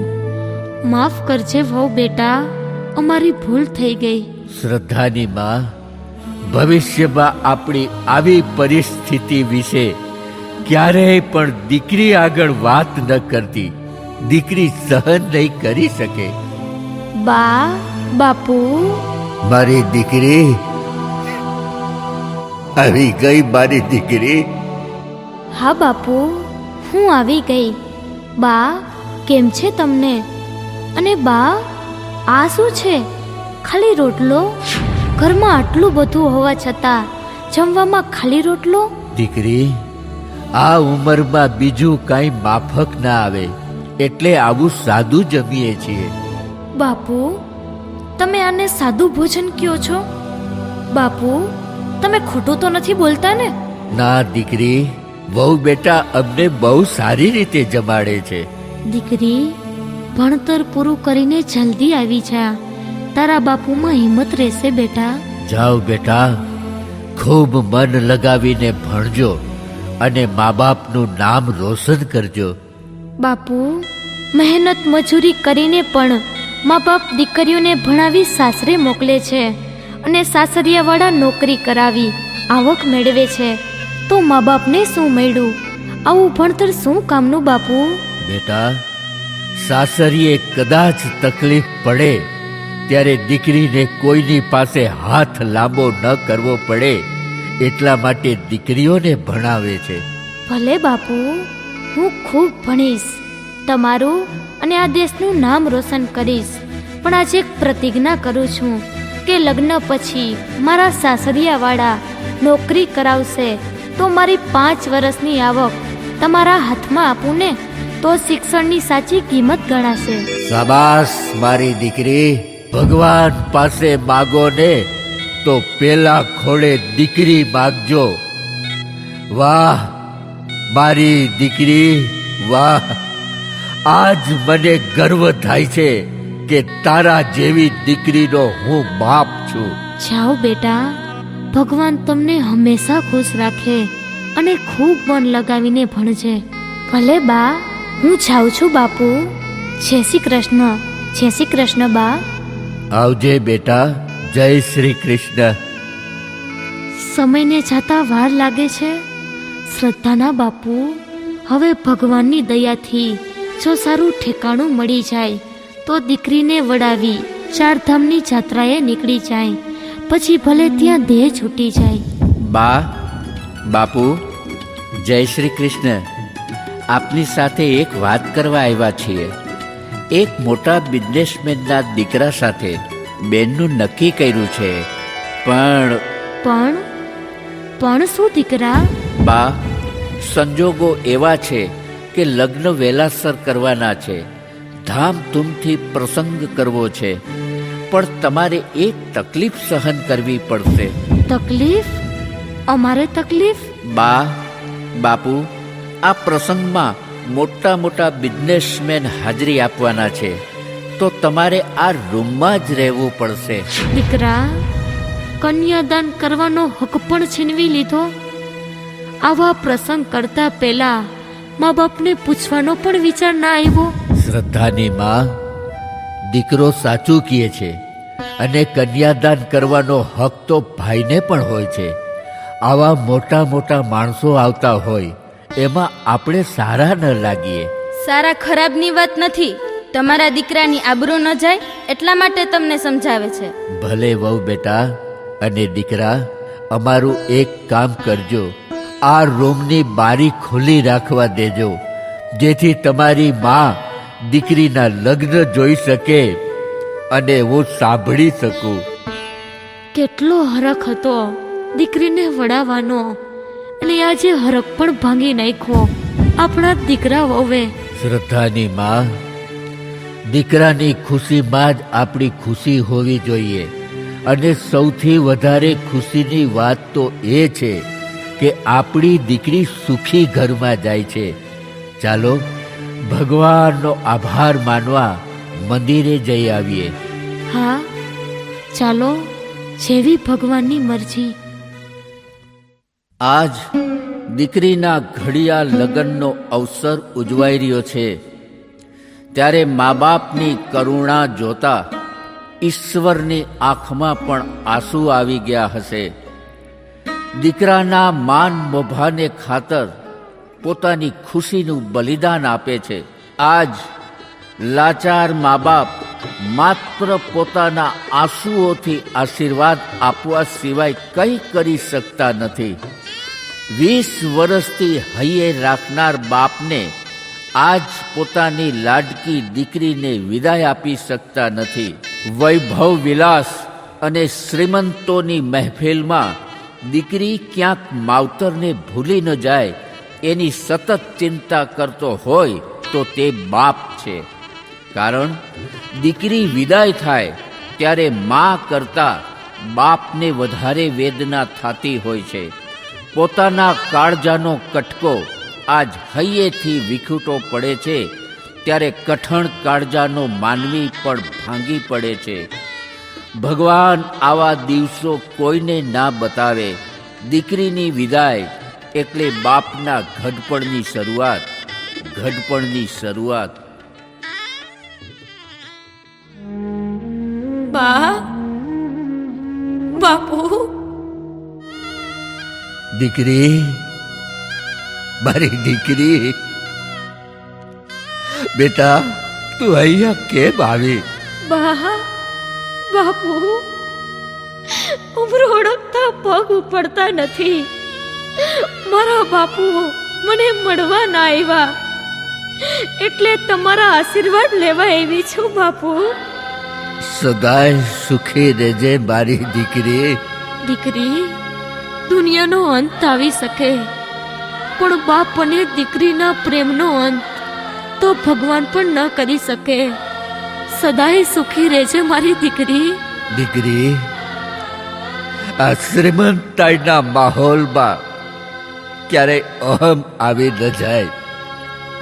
માફ કરજે વહુ બેટા, અમારી ભૂલ થઈ ગઈ. શ્રદ્ધાની માં, ભવિષ્યમાં આપણી આવી પરિસ્થિતિ વિશે ક્યારેય પણ દીકરી આગળ વાત ન કરતી. દીકરી સહન નહીં કરી શકે. બા, બાપુ, મારી દીકરી આવી ગઈ. મારી દીકરી હા બાપુ, હું આવી ગઈ. બા, કેમ છે તમને? અને બા, આ શું છે? ખાલી રોટલો? ઘરમાં આટલું બધું હોવા છતાં જમવામાં ખાલી રોટલો? દીકરી, આ ઉંમરમાં બીજું કાંઈ માફક ના આવે એટલે આવું સાદું જમીએ છીએ. બાપુ, તમે આને સાદું ભોજન કહો છો? બાપુ, તમે ખોટું તો નથી બોલતા ને? ના દીકરી, વહુ બેટા અમને બહુ સારી રીતે જમાડે છે. દીકરી, ભણતર પૂરું કરીને જલ્દી આવી જા. તારા બાપુમાં હિંમત રહેશે બેટા. જાઓ બેટા, ખૂબ મન લગાવીને ભણજો અને મા બાપનું નામ રોશન કરજો. બાપુ, મહેનત મજૂરી કરીને પણ મા બાપ દીકરીઓને ભણાવી સાસરે મોકલે છે અને સાસરિયાવાળા નોકરી કરાવી આવક મેળવે છે, તો મા બાપને શું મળ્યું? આવું ભણતર શું કામનું બાપુ? બેટા, સાસરીએ કદાચ તકલીફ પડે ત્યારે દીકરીને કોઈની પાસે હાથ લાંબો ન કરવો પડે એટલા માટે દીકરીઓને ભણાવે છે. ભલે બાપુ, હું ખૂબ ભણીશ, તમારું અને આ દેશનું નામ રોશન કરીશ. પણ આજે એક પ્રતિજ્ઞા કરું છું કે લગ્ન પછી મારા સાસરિયાવાળા નોકરી કરાવશે તો મારી 5 વર્ષની આવક તમારા હાથમાં આપું ને તો શિક્ષણની સાચી કિંમત ગણાશે. શાબાશ મારી દીકરી. ભગવાન પાસે માગો ને તો પેલા ખોળે દીકરી માગજો. વાહ મારી દીકરી, વાહ. આજ મને ગર્વ થાય છે કે તારા જેવી દીકરીનો હું બાપ છું. જાઓ બેટા, ભગવાન તમને હંમેશા ખુશ રાખે અને ખૂબ મન લગાવીને ભણજે. ભલે બા, હું જાઉં છું બાપુ. જય શ્રી કૃષ્ણ. જય શ્રી કૃષ્ણ બા. આવજે બેટા. જય શ્રી કૃષ્ણ. સમયને જાતા વાર લાગે છે. શ્રદ્ધાના બાપુ, હવે ભગવાનની દયાથી જો સારું ઠેકાણું મળી જાય તો દીકરીને વડાવી 4 ધામની જાત્રાએ નીકળી જાય, પછી ભલે ત્યાં દેહ છૂટી જાય. બા, બાપુ, જય શ્રી કૃષ્ણ. આપની સાથે એક વાત કરવા આવ્યા છીએ. એક મોટા બિઝનેસમેનના દીકરા સાથે બેનનું નક્કી કર્યું છે. પણ શું દીકરા? બા, સંજોગો એવા છે કે લગ્ન વહેલાસર કરવાના છે, ધામધૂમથી પ્રસંગ કરવો છે, પણ તમારે એક તકલીફ સહન કરવી પડશે. તકલીફ? અમારે તકલીફ? બા, બાપુ, આ પ્રસંગમાં મોટા મોટા બિઝનેસમેન હાજરી આપવાના છે, તો તમારે આ રૂમમાં જ રહેવું પડશે. દીકરા, કન્યાદાન કરવાનો હક પણ છીનવી લીધો. આવા પ્રસંગ કરતા પહેલા મા બાપને પૂછવાનો પણ વિચાર ના આવ્યો. શ્રદ્ધાની માં, દીકરો સાચું કહે છે અને કન્યાદાન કરવાનો હક તો ભાઈને પણ હોય છે. આવા મોટા મોટા માણસો આવતા હોય એમાં આપણે સારા ન લાગીએ. સારા ખરાબની વાત નથી, તમારા દીકરાની આબરૂ ન જાય એટલા માટે તમને સમજાવે છે. ભલે વહુ બેટા અને દીકરા, અમારું એક કામ કરજો. આ રૂમની બારી ખુલ્લી રાખવા દેજો, જેથી તમારી માં દીકરીના લગ્ન જોઈ શકે અને હું સાંભળી શકું. કેટલો હરખ હતો દીકરીને વડાવવાનો, અને આજે હરખ પણ ભાંગી નાખ્યો આપણા દીકરા વહુએ. શ્રદ્ધાની માં, દીકરાની ખુશીમાં જ આપણી ખુશી હોવી જોઈએ. અને સૌથી વધારે ખુશીની વાત તો એ છે કે આપણી દીકરી સુખી ઘરમાં જાય છે. ચાલો ભગવાનનો આભાર માનવા મંદિરે જઈ આવીએ. હા ચાલો, જેવી ભગવાનની મરજી. આજ દીકરીના ઘડિયા લગ્નનો અવસર ઉજવાઈ રહ્યો છે, ત્યારે મા બાપની કરુણા જોતા ઈશ્વરની આંખમાં પણ આંસુ આવી ગયા હશે. દીકરાના માન મોભાને ખાતર પોતાની ખુશીનું બલિદાન આપે છે. આજ લાચાર મા બાપ માત્ર પોતાના આંસુઓથી આશીર્વાદ આપવા સિવાય કંઈ કરી શકતા નથી. 20 વર્ષથી હૈયે રાખનાર બાપને આજ પોતાની લાડકી દીકરીને વિદાય આપી શકતા નથી. વૈભવ વિલાસ અને શ્રીમંતોની મહેફિલમાં દીકરી ક્યાંક માવતરને ભૂલી ન જાય એની સતત ચિંતા કરતો હોય તો તે બાપ છે. કારણ દીકરી વિદાય થાય ત્યારે મા કરતા બાપને વધારે વેદના થતી હોય છે. પોતાના કાળજાનો કટકો આજ હૈયેથી વિખૂટો પડે છે, ત્યારે કઠણ કાળજાનો માનવી પણ ભાંગી પડે છે. ભગવાન આવા દિવસો કોઈને ના બતાવે. દીકરીની વિદાય એટલે બાપના ઘડપણની શરૂઆત, ઘડપણની શરૂઆત. બા, બાપુ, દીકરી, મારી દીકરી, બેટા તું અહીંયા કેમ આવી? બા, બાપુ, ઉમરો ઓળખતા પગ ઉપડતા નથી. મારા બાપુ મને મળવા ના આવ્યા, એટલે તમારા આશીર્વાદ લેવા આવી છું બાપુ. સદાય સુખી રહેજે મારી દીકરી. દીકરી, દુનિયાનો અંત આવી શકે, પણ બાપ અને દીકરીના પ્રેમનો અંત તો ભગવાન પણ ન કરી શકે. સદાય સુખી રહેજે મારી દીકરી. દીકરી, આ શ્રીમંતાઈના માહોલમાં ક્યારેય અહમ આવી ન જાય,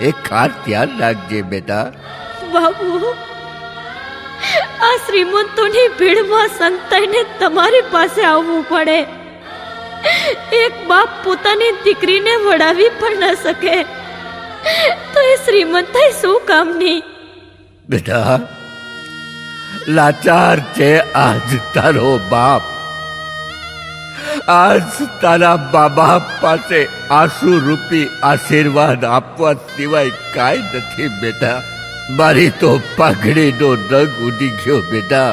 એ ખાસ ધ્યાન રાખજે બેટા. બાબુ, આ શ્રીમંતોની ભીડમાં સંતાઈને તમારી પાસે આવવું પડે. એક બાપ પોતાની દીકરીને વડાવી પણ ન શકે, તો એ શ્રીમંતાઈ શું કામની? બેટા, લાચાર છે આજ તારો બાપ. આજ તારા મા બાપ પાસે આંસુ રૂપી આશીર્વાદ આપવા સિવાય કાંઈ નથી બેટા. મારી તો પાઘડીનો રંગ ઉડી ગયો બેટા,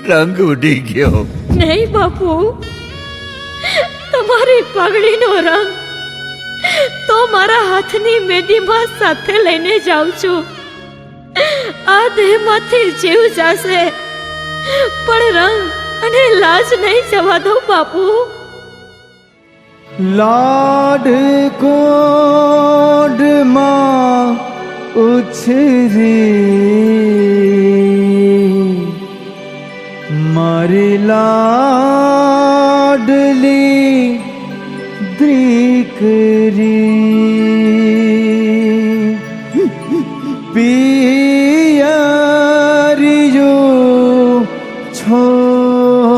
રંગ ઉડી ગયો. નહીં બાપુ, તમારી પાઘડીનો રંગ તો મારા હાથની મેદીમાં સાથે લઈને જાઉં છું. આ દેહમાંથી જીવ જાશે, પણ રંગ અને લાજ નહીં જવા દો બાપુ. લાડ કોડમાં ઉછરી મારી લાડલી દીકરી, પિયરિયું છોડી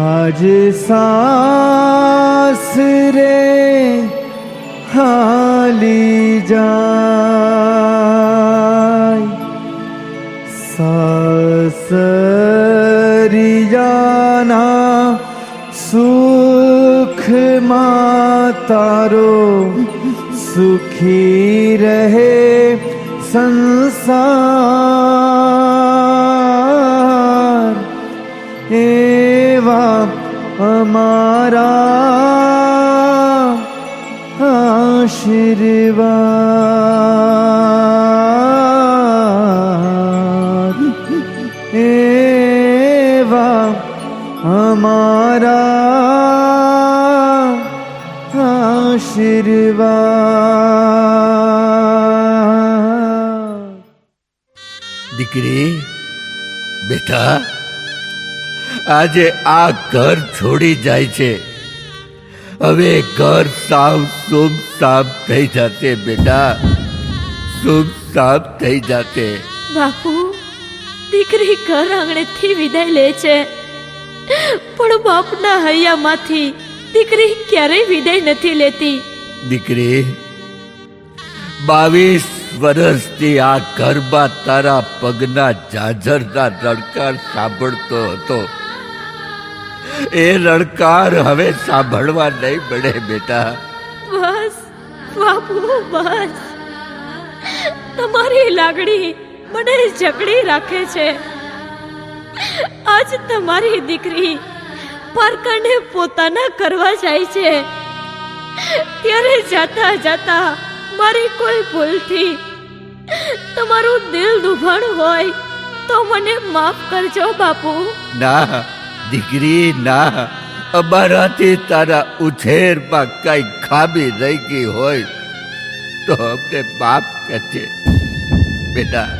આજ સાસરે હાલી જાય. સાસરિયાના સુખમાં તારો સુખી રહે સંસાર. એવા અમારા આશીર્વાદ એવા અમારા આશીર્વાદ. દીકરી, બેટા, આજે આ ઘર છોડી જાય છે. હવે ઘર સાવ સુમસામ થઈ જશે બેટા, સુમસામ થઈ જશે. બાપુ, દીકરી ઘર આંગણેથી વિદાય લે છે, પણ બાપના હૈયામાંથી દીકરી ક્યારેય વિદાય નથી લેતી. દીકરી, 22 વર્ષથી આ ઘરમાં તારા પગના ઝાઝરના રડકાર સાંભળતો હતો. એ રડકાર હવે સાંભળવા નહીં મળે બેટા. બસ બાપુ, બસ. તમારી લાગણી મને જકડી રાખે છે. આજ તમારી દીકરી પારકાને પોતાના કરવા જાય છે, ત્યારે જાતા જાતા મારી કોઈ ભૂલથી તમારું દિલ દુભાણ હોય તો મને માફ કરજો બાપુ. ના દીકરી, ના. અમારાથી તારા ઉછેરમાં કઈ ખામી રહી ગઈ હોય તો અમને માફ કરજે બેટા.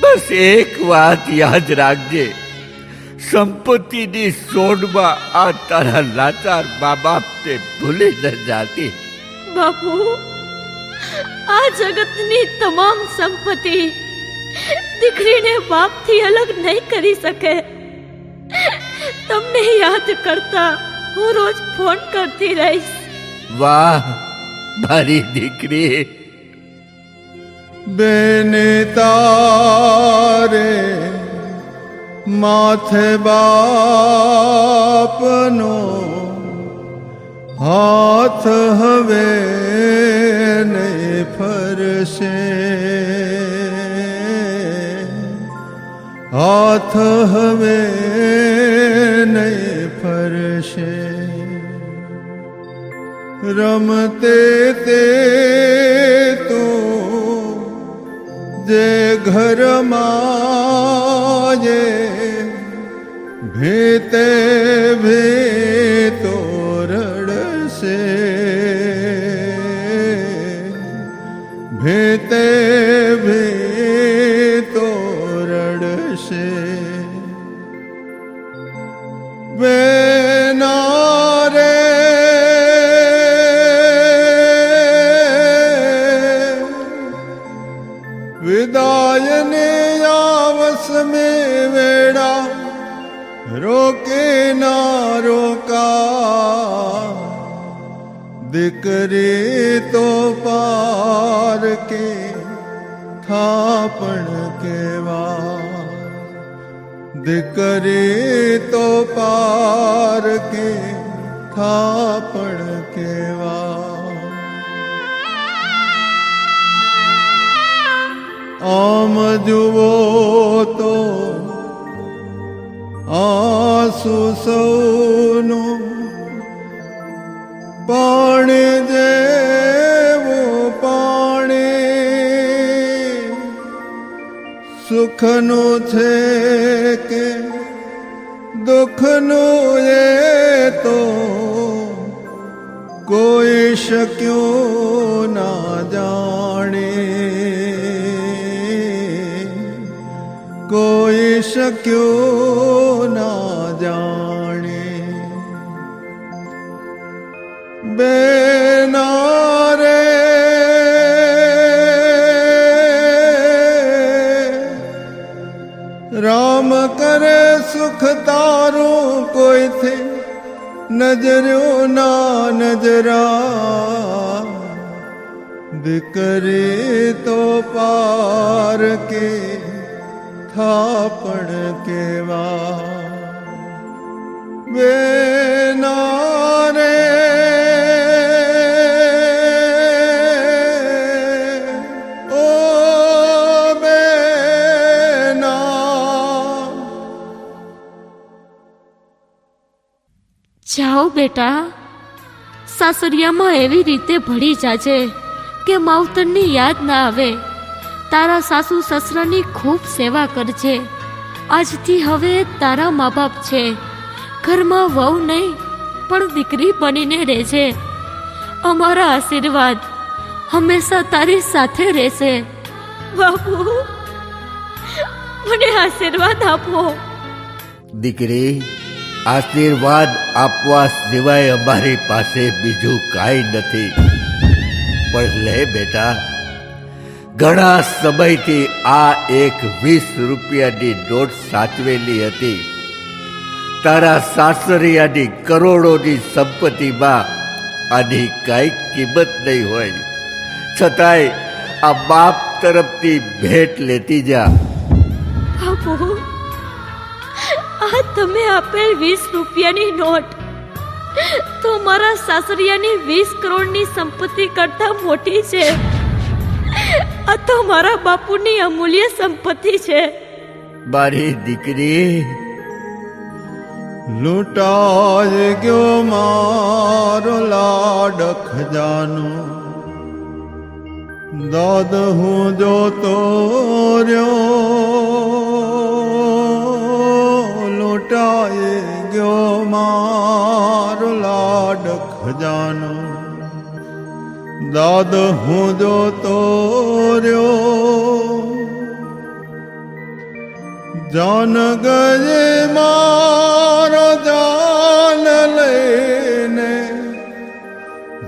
બસ એક વાત યાદ રાખજે, સંપત્તિની સોડમાં આ તારા લાચાર મા બાપને ભૂલી ન જાતી. બાપુ, આ જગતની તમામ સંપત્તિ દીકરીને બાપથી અલગ નહીં કરી શકે. તમને યાદ કરતા હું રોજ ફોન કરતી રહીશ. વાહ મારી દીકરી. બેન તારે માથે બાપનો હાથ હવે નહીં ફરશે, હાથ હવે નહીં ફરશે. રમતે તે તો જે ઘરમાં જે ભેતે ભેતો રડશે, ભેતે ભેતો રડશે. બેના રે વિદાયને આવસ में વેડા રોકે ના રોકા, દીકરી તો પાર કે થાપણ કેવા, દીકરી તો પાર કે થાપણ કેવા. આમ જુઓ તો આંસુ સૌનો પાણી જેવું પાણી, સુખનું છે કે દુઃખનું એ તો કોઈ શક્યું ના જાણે, કોઈ શક્યું ના જાણે. બેના રે રામ કરે સુખ તારું કોઈથી નજર્યું ના નજરા, દીકરી તો પાર કે થાપણ કેવા. બેના રે ઓ બેના. જાઓ બેટા, સાસરિયામાં એવી રીતે ભળી જાજે કે માવતરની યાદ ના આવે. તારા સાસુ સસરાની ખૂબ સેવા કરજે. આજથી હવે તારા મા બાપ છે. ઘરમાં વહુ નહીં પણ દીકરી બનીને રહેજે. અમારા આશીર્વાદ હંમેશા તારી સાથે રહેશે. બાપુ, મને આશીર્વાદ આપો. દીકરી, આશીર્વાદ આપવા સિવાય અમારી પાસે બીજું કાંઈ નથી. પણ લે બેટા, ઘણા સમયથી આ એક 20 રૂપિયાની નોટ સાચવેલી હતી. તારા સાસરિયાની કરોડોની સંપત્તિમાં આની કાંઈ કિંમત નહીં હોય. છતાંય આ બાપ તરફથી ભેટ લેતી જા. બાપુ, આ તમે આપેલ 20 રૂપિયાની નોટ તો મારા સાસરિયાની 20 કરોડની સંપત્તિ કરતા મોટી છે. આ તો મારા બાપુની અમૂલ્ય સંપત્તિ છે. મારી દીકરી, લૂંટાઈ ગયો મારો લાડ ખજાનો, દાદ હું જોતો રહ્યો. લૂંટાઈ ગયો મારો લાડ ખજાનો, દાદ હું જોતો રહ્યો. જાન ગયે મારો જાન લઈને,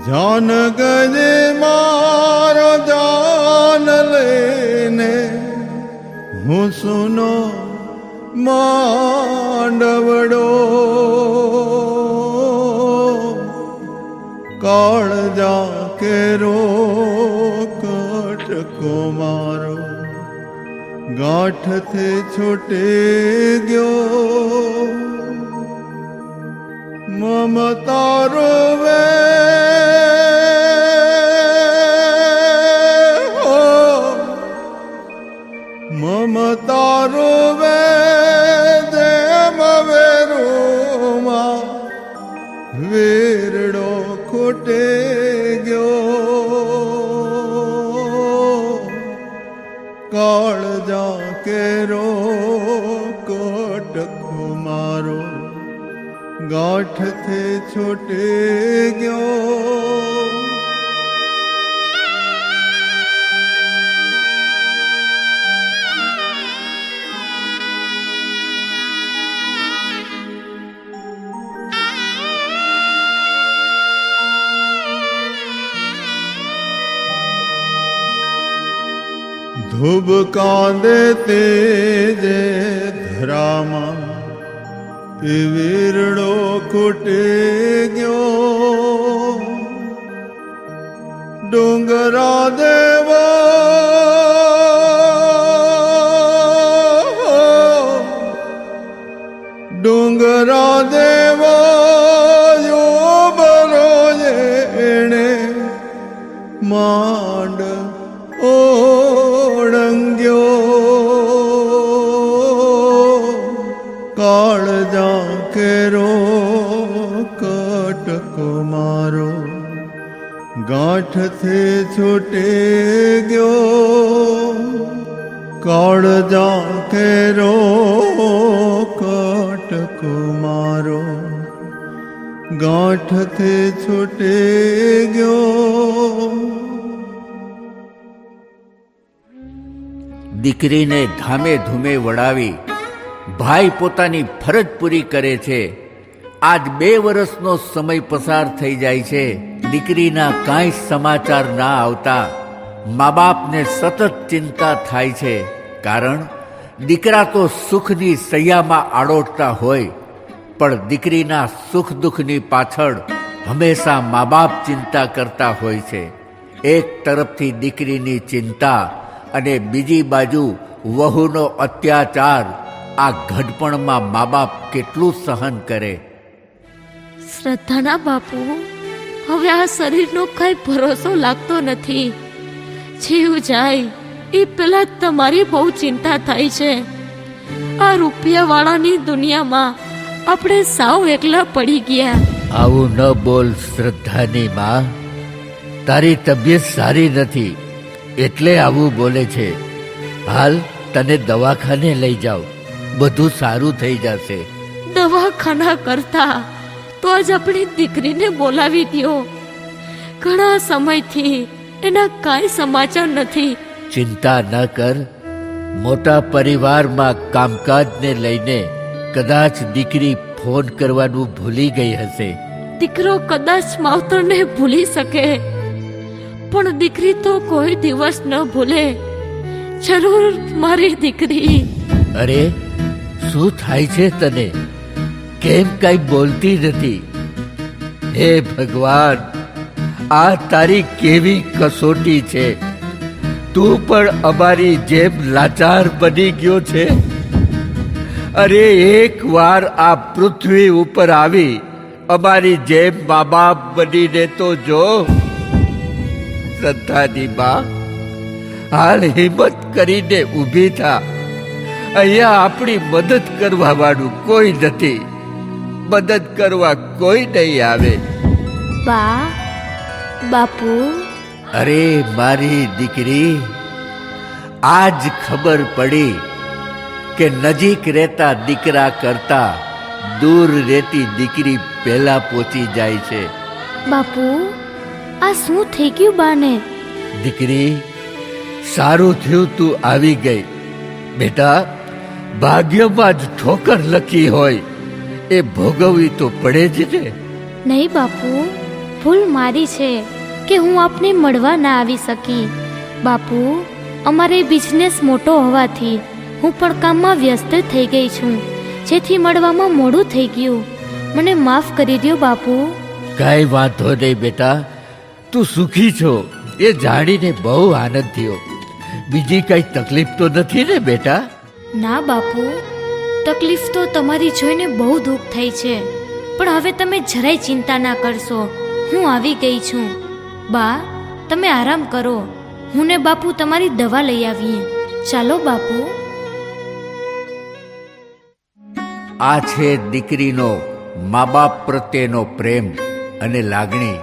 જાન ગયે મારો જાન લઈને, હું સુનો માંડવડો. કાળજા કેરો કટકો મારો, ગાંઠથી છૂટે ગયો. મમતા રોવે મમતા રોવે જેમ વેરુમાં વેરડો ખોટે ગયો. કાળજા કેરો કટકો મારો, ગાંઠથી છૂટે ગયો. ધૂબ કાંદે તેજે ધરામાં, એ વીરડો ખૂટે ગયો. ડુંગરા દેવા, ડુંગરા દેવા યો બરો એણે માંડ ઓળંગ્યો. કાળજા કેરો કટકો મારો, ગાંઠથી છૂટે ગયો. કાળજા કેરો કટકો મારો, ગાંઠથી છૂટે ગયો. દીકરીને ધામે ધૂમે વળાવી ભાઈ પોતાની ફરજ પૂરી કરે છે. આજ 2 વર્ષનો સમય પસાર થઈ જાય છે. દીકરીના કાંઈ સમાચાર ના આવતા મા બાપને સતત ચિંતા થાય છે. કારણ દીકરા તો સુખની સૈયામાં આડોટતા હોય, પણ દીકરીના સુખ દુઃખની પાછળ હંમેશા મા બાપ ચિંતા કરતા હોય છે. એક તરફથી દીકરીની ચિંતા અને બીજી બાજુ વહુનો અત્યાચાર. આ ઘડપણમાં મા બાપ કેટલું સહન કરે. શ્રદ્ધાના બાપુ, હવે આ શરીરનો કઈ ભરોસો લાગતો નથી. જીવ જાય એ પેલા તમારી બહુ ચિંતા થાય છે. આ રૂપિયાવાળાની દુનિયામાં આપણે સાવ એકલા પડી ગયા. આવું ન બોલ શ્રદ્ધાની માં. તારી તબિયત સારી નથી એટલે આવું બોલે છે. હાલ તને દવાખાને લઈ જાઓ, બધું સારું થઈ જશે. દવાખાના કરતા તો આજ આપણી દીકરીને બોલાવી દ્યો. ઘણા સમયથી એના કાંઈ સમાચાર નથી. ચિંતા ન કર. મોટા પરિવારમાં કામકાજને લઈને કદાચ દીકરી ફોન કરવાનું ભૂલી ગઈ હશે. દીકરો કદાચ માવતરને ભૂલી શકે, પણ દીકરી તો કોઈ દિવસ ન ભૂલે. જરૂર મારી દીકરી. અરે શું થાય છે તને? કેમ કઈ બોલતી નથી? હે ભગવાન, આ તારી કેવી કસોટી છે. તું પણ અમારી જેમ લાચાર બની ગયો છે. અરે એક વાર આ પૃથ્વી ઉપર આવી અમારી જેમ મા બાપ બનીને તો જો. શ્રદ્ધાની માં, હાલ હિંમત કરીને ઊભી થા. અહીંયા આપણી મદદ કરવા વાળું કોઈ નથી. મદદ કરવા કોઈ નહીં આવે. બા, બાપુ. અરે મારી દીકરી, આજ ખબર પડી કે નજીક રહેતા દીકરા કરતા દૂર રહેતી દીકરી પહેલા પહોંચી જાય છે. બાપુ, આ શું થઈ ગયું બાને? દીકરી, સારું થયું તું આવી ગઈ. બેટા, ભાગ્યમાં જ ઠોકર લખી હોય એ ભોગવવી તો પડે જ ને. નહીં બાપુ, ભૂલ મારી છે કે હું આપને મળવા ના આવી શકી. બાપુ, અમારે બિઝનેસ મોટો હોવાથી હું પણ કામમાં વ્યસ્ત થઈ ગઈ છું, જેથી મળવામાં મોડું થઈ ગયું. મને માફ કરી દ્યો બાપુ. કાંઈ વાંધો નહીં બેટા, તું સુખી છો એ જાણીને બહુ આનંદ થયો. બીજી કઈ તકલીફ તો નથી ને બેટા? ના બાપુ, તકલીફ તો તમારી જોઈને બહુ દુઃખ થઈ છે, પણ હવે તમે જરાય ચિંતા ના કરશો. હું આવી ગઈ છું. બા, તમે આરામ કરો. હું ને બાપુ તમારી દવા લઈ આવીએ. ચાલો બાપુ. આ છે દીકરીનો મા બાપ પ્રત્યેનો પ્રેમ અને લાગણી,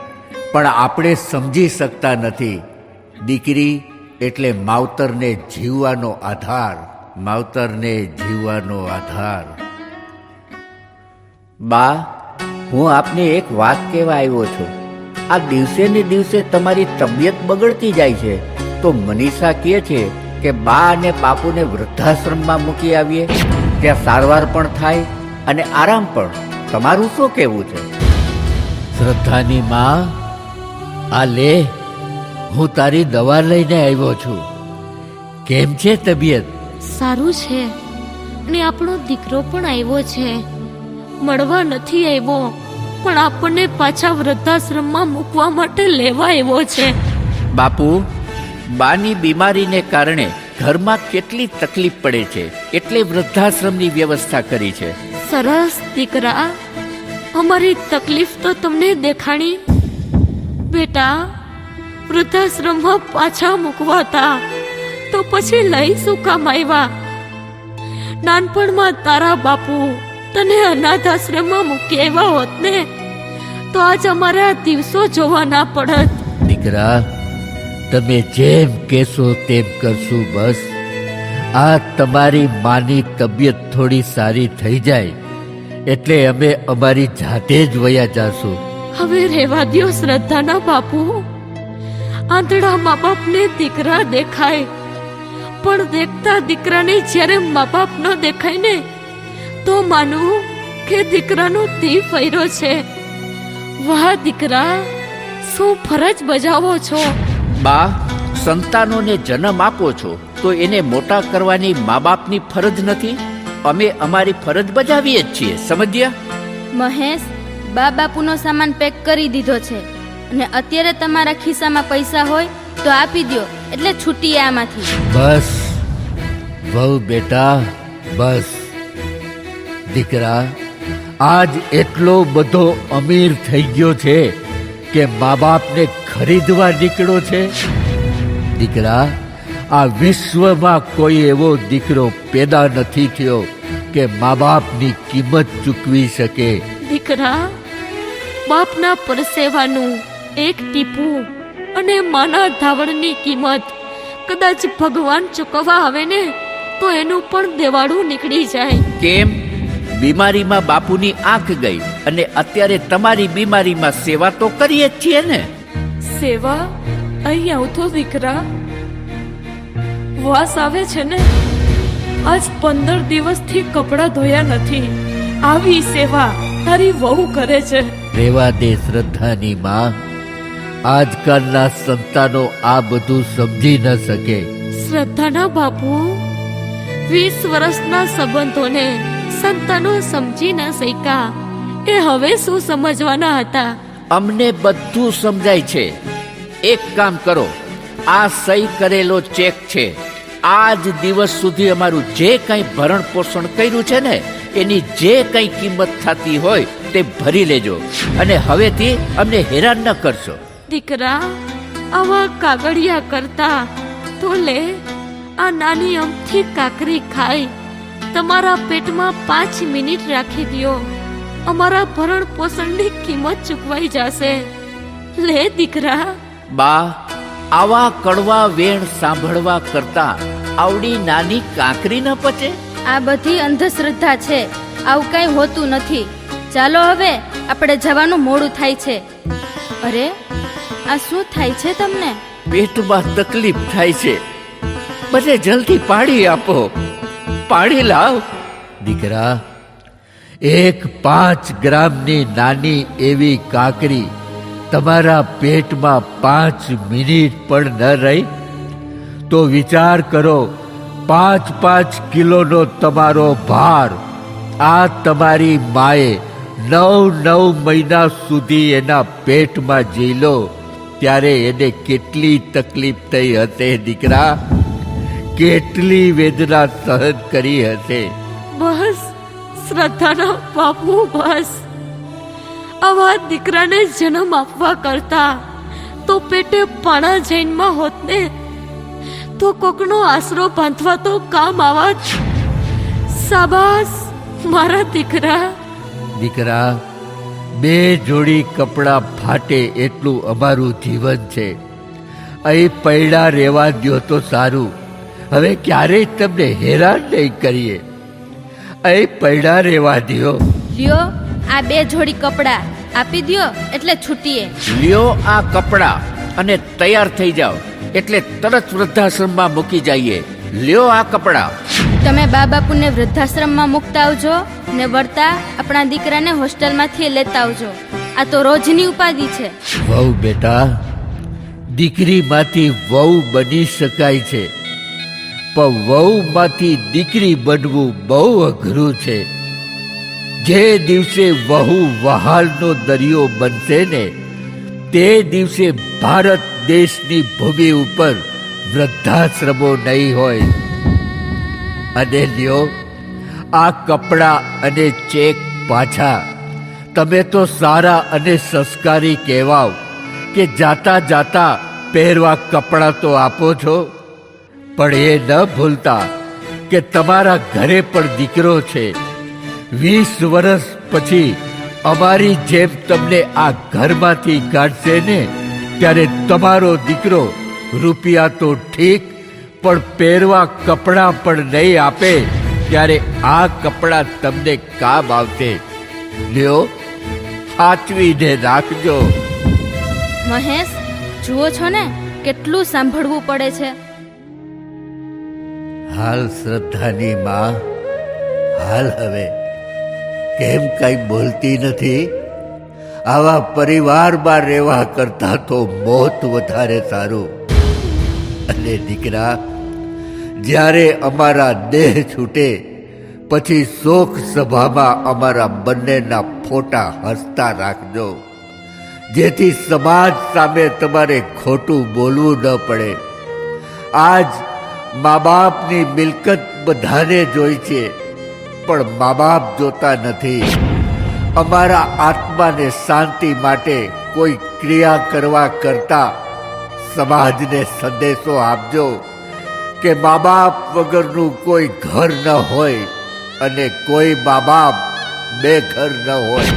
પણ આપણે સમજી શકતા નથી. દીકરી એટલે માવતરને જીવવાનો આધાર. માવતરને જીવવાનો આધાર. બા, હું આપને એક વાત કહેવા આવ્યો છું. આ દિવસે ને દિવસે તમારી તબિયત બગડતી જાય છે, તો મનીષા કહે છે કે બા અને બાપુને વૃદ્ધાશ્રમમાં મૂકી આવીએ. ત્યાં સારવાર પણ થાય અને આરામ પણ. તમારું શું કહેવું છે? શ્રદ્ધાની માં, આ લે, હું તારી દવા લઈને આવ્યો છું. કેમ છે તબિયત? સારું છે, અને આપણો દીકરો પણ આવ્યો છે. મળવા નથી આવ્યો, પણ આપણને પાછા વૃદ્ધાશ્રમમાં મૂકવા માટે લેવા આવ્યો છે. બાપુ, બાની બીમારીને કારણે ઘરમાં કેટલી તકલીફ પડે છે, એટલે વૃદ્ધાશ્રમની વ્યવસ્થા કરી છે. સરસ દીકરા, અમારી તકલીફ તો તમને દેખાણી. બેટા, વૃદ્ધાશ્રમમાં પાછા મૂકવાતા તો પછી લઈ શું કામ આવ્યા? નાનપણમાં તારા બાપુ તને અનાથ આશ્રમમાં મૂકી આવ્યા હોત ને, તો આજ અમારે આ દિવસો જોવા ના પડત. દીકરા, તમે જેમ કહેશો તેમ કરશું. બસ આ તમારી માની તબિયત થોડી સારી થઈ જાય એટલે અમે અમારી જાતે જ વયા જાશું. હવે રહેવા દ્યો શ્રદ્ધાના બાપુ. આંધળા મા બાપને દીકરા દેખાય, પણ દેખતા દીકરાને જ્યારે મા બાપ ન દેખાય ને, તો માનવું કે દીકરાનો તી ફર્યો છે. વાહ દીકરા, શું ફરજ બજાવો છો. બા, સંતાનોને જન્મ આપો છો તો એને મોટા કરવાની મા બાપની ફરજ નથી? અમે અમારી ફરજ બજાવીએ જ છીએ, સમજ્યા? મહેશ, બા બાપુનો સામાન પેક કરી દીધો છે, અને અત્યારે તમારા ખિસ્સામાં પૈસા હોય તો આપી દ્યો, એટલે છૂટીએ આમાંથી. બસ વહુ બેટા, બસ. દીકરા, આજ એટલો બધો અમીર થઈ ગયો છે કે મા બાપને ખરીદવા નીકળ્યો છે. દીકરા, આ વિશ્વમાં કોઈ એવો દીકરો પેદા નથી થયો કે મા બાપની કિંમત ચૂકવી શકે. દીકરા, બાપના પરસેવાનું એક ટીપું અને માના ધાવણની કિંમત કદાચ ભગવાન ચૂકવવા આવે ને તો એનું પણ દેવાળું નીકળી જાય. કેમ? બીમારીમાં બાપુની આંખ ગઈ અને અત્યારે તમારી બીમારીમાં સેવા તો કરીએ જ છીએ ને. સેવા? અહીં આવતો દીકરા, વાસ આવે છે ને? આજ 15 દિવસથી કપડાં ધોયા નથી. આવી સેવા તારી વહુ કરે છે. રેવા દે શ્રદ્ધાની માં, આજકાલના સંતાનો આ બધું સમજી ન શકે. શ્રદ્ધાના બાપુ, 20 વર્ષના સંબંધોને સંતાનો સમજી ન શક્યા. એ હવે શું સમજવાના હતા? અમને બધું સમજાય છે. એક કામ કરો, આ સહી કરેલો ચેક છે. આજ દિવસ સુધી અમારું જે કંઈ ભરણ પોષણ કર્યું છે ને એની જે કંઈ કિંમત થતી હોય તે ભરી લેજો અને હવેથી અમને હેરાન ન કરશો. દીકરા, આવા કાગળિયા કરતા તો લે આ નાની અમથી કાકરી ખાઈ તમારા પેટમાં 5 મિનિટ રાખી દ્યો. અમારા ભરણ પોષણની કિંમત ચૂકવાઈ જશે. લે દીકરા. બા, આવા કડવા વેણ સાંભળવા કરતા આવડી નાની કાંકરી ન પચે? આ બધી અંધશ્રદ્ધા છે. આવું કાંઈ હોતું નથી. ચાલો હવે આપણે જવાનું મોડું થાય છે. અરે, આ શું થાય છે તમને? પેટમાં તકલીફ થાય છે. બધે જલ્દી પાણી આપો. પાણી લાવ. દીકરા, એક 5 ગ્રામની નાની એવી કાકરી તમારા પેટમાં 5 મિનિટ પણ ન રહી તો વિચાર કરો, 5 કિલોનો તમારો ભાર આ તમારી માએ 9 મહિના સુધી એના પેટમાં જીલો ત્યારે એને કેટલી તકલીફ થઈ હશે દીકરા, કેટલી વેદના સહન કરી હશે. બસ શ્રદ્ધાના બાપુ, બસ. આવા દીકરાને જન્મ આપવા કરતા તો પેટે પાણા જૈનમાં હોત ને તો કોકનો આશરો બાંધવા તો કામ આવત. શાબાશ મારા દીકરા. દીકરા, 2 જોડી કપડાં ફાટે એટલું અમારું જીવન છે. અહીં પૈડા રહેવા દ્યો તો સારું. હવે ક્યારેય તમને હેરાન નહીં કરીએ. અહીં પૈડા રહેવા દ્યો. લ્યો, આ 2 જોડી કપડાં આપી દ્યો એટલે છૂટીએ. લ્યો આ કપડા અને તૈયાર થઈ જાઓ એટલે તરત વૃદ્ધાશ્રમમાં મૂકી જઈએ. લ્યો આ કપડા. તમે બા બાપુને વૃદ્ધાશ્રમમાં મૂકતા આવજો ને વળતા આપણા દીકરાને હોસ્ટેલમાંથી લેતા આવજો. આ તો રોજની ઉપાધિ છે. વહુ બેટા, દીકરીમાંથી વહુ બની શકાય છે, પણ વહુમાંથી દીકરી બનવું બહુ અઘરું છે. જે દિવસે વહુ વહાલનો દરિયો બનશે ને તે દિવસે ભારત દેશની ભૂમિ ઉપર વૃદ્ધાશ્રમો નહીં હોય. અને લ્યો આ કપડાં અને ચેક પાછા. તમે તો સારા અને સંસ્કારી કહેવાવ કે જાતા જાતા પહેરવા કપડાં તો આપો છો, પણ એ ન ભૂલતા કે તમારા ઘરે પણ દીકરો છે. 20 વર્ષ પછી અમારી જેમ તમને આ ઘરમાંથી કાઢશે ને ત્યારે તમારો દીકરો રૂપિયા તો ઠીક પણ પહેરવા કપડાં પણ નહીં આપે ત્યારે આ કપડાં તમને કામ આવશે. લ્યો, સાચવીને રાખજો. મહેશ, જુઓ છો ને કેટલું સાંભળવું પડે છે. હાલ શ્રદ્ધાની માં, હાલ હવે. કેમ કઈ બોલતી નથી? આવા પરિવારમાં રહેવા કરતા તો મોત વધારે સારું. અને દીકરા, જ્યારે અમારા દેહ છૂટે પછી શોક સભામાં અમારા બંનેના ફોટા હસતા રાખજો, જેથી સમાજ સામે તમારે ખોટું બોલવું ન પડે. આજ મા બાપની મિલકત બધાને જોઈ છે, પણ મા બાપ જોતા નથી. અમારા આત્માને શાંતિ માટે કોઈ ક્રિયા કરવા કરતા સમાજને સંદેશો આપજો કે મા બાપ વગરનું કોઈ ઘર ન હોય અને કોઈ મા બાપ બેઘર ન હોય.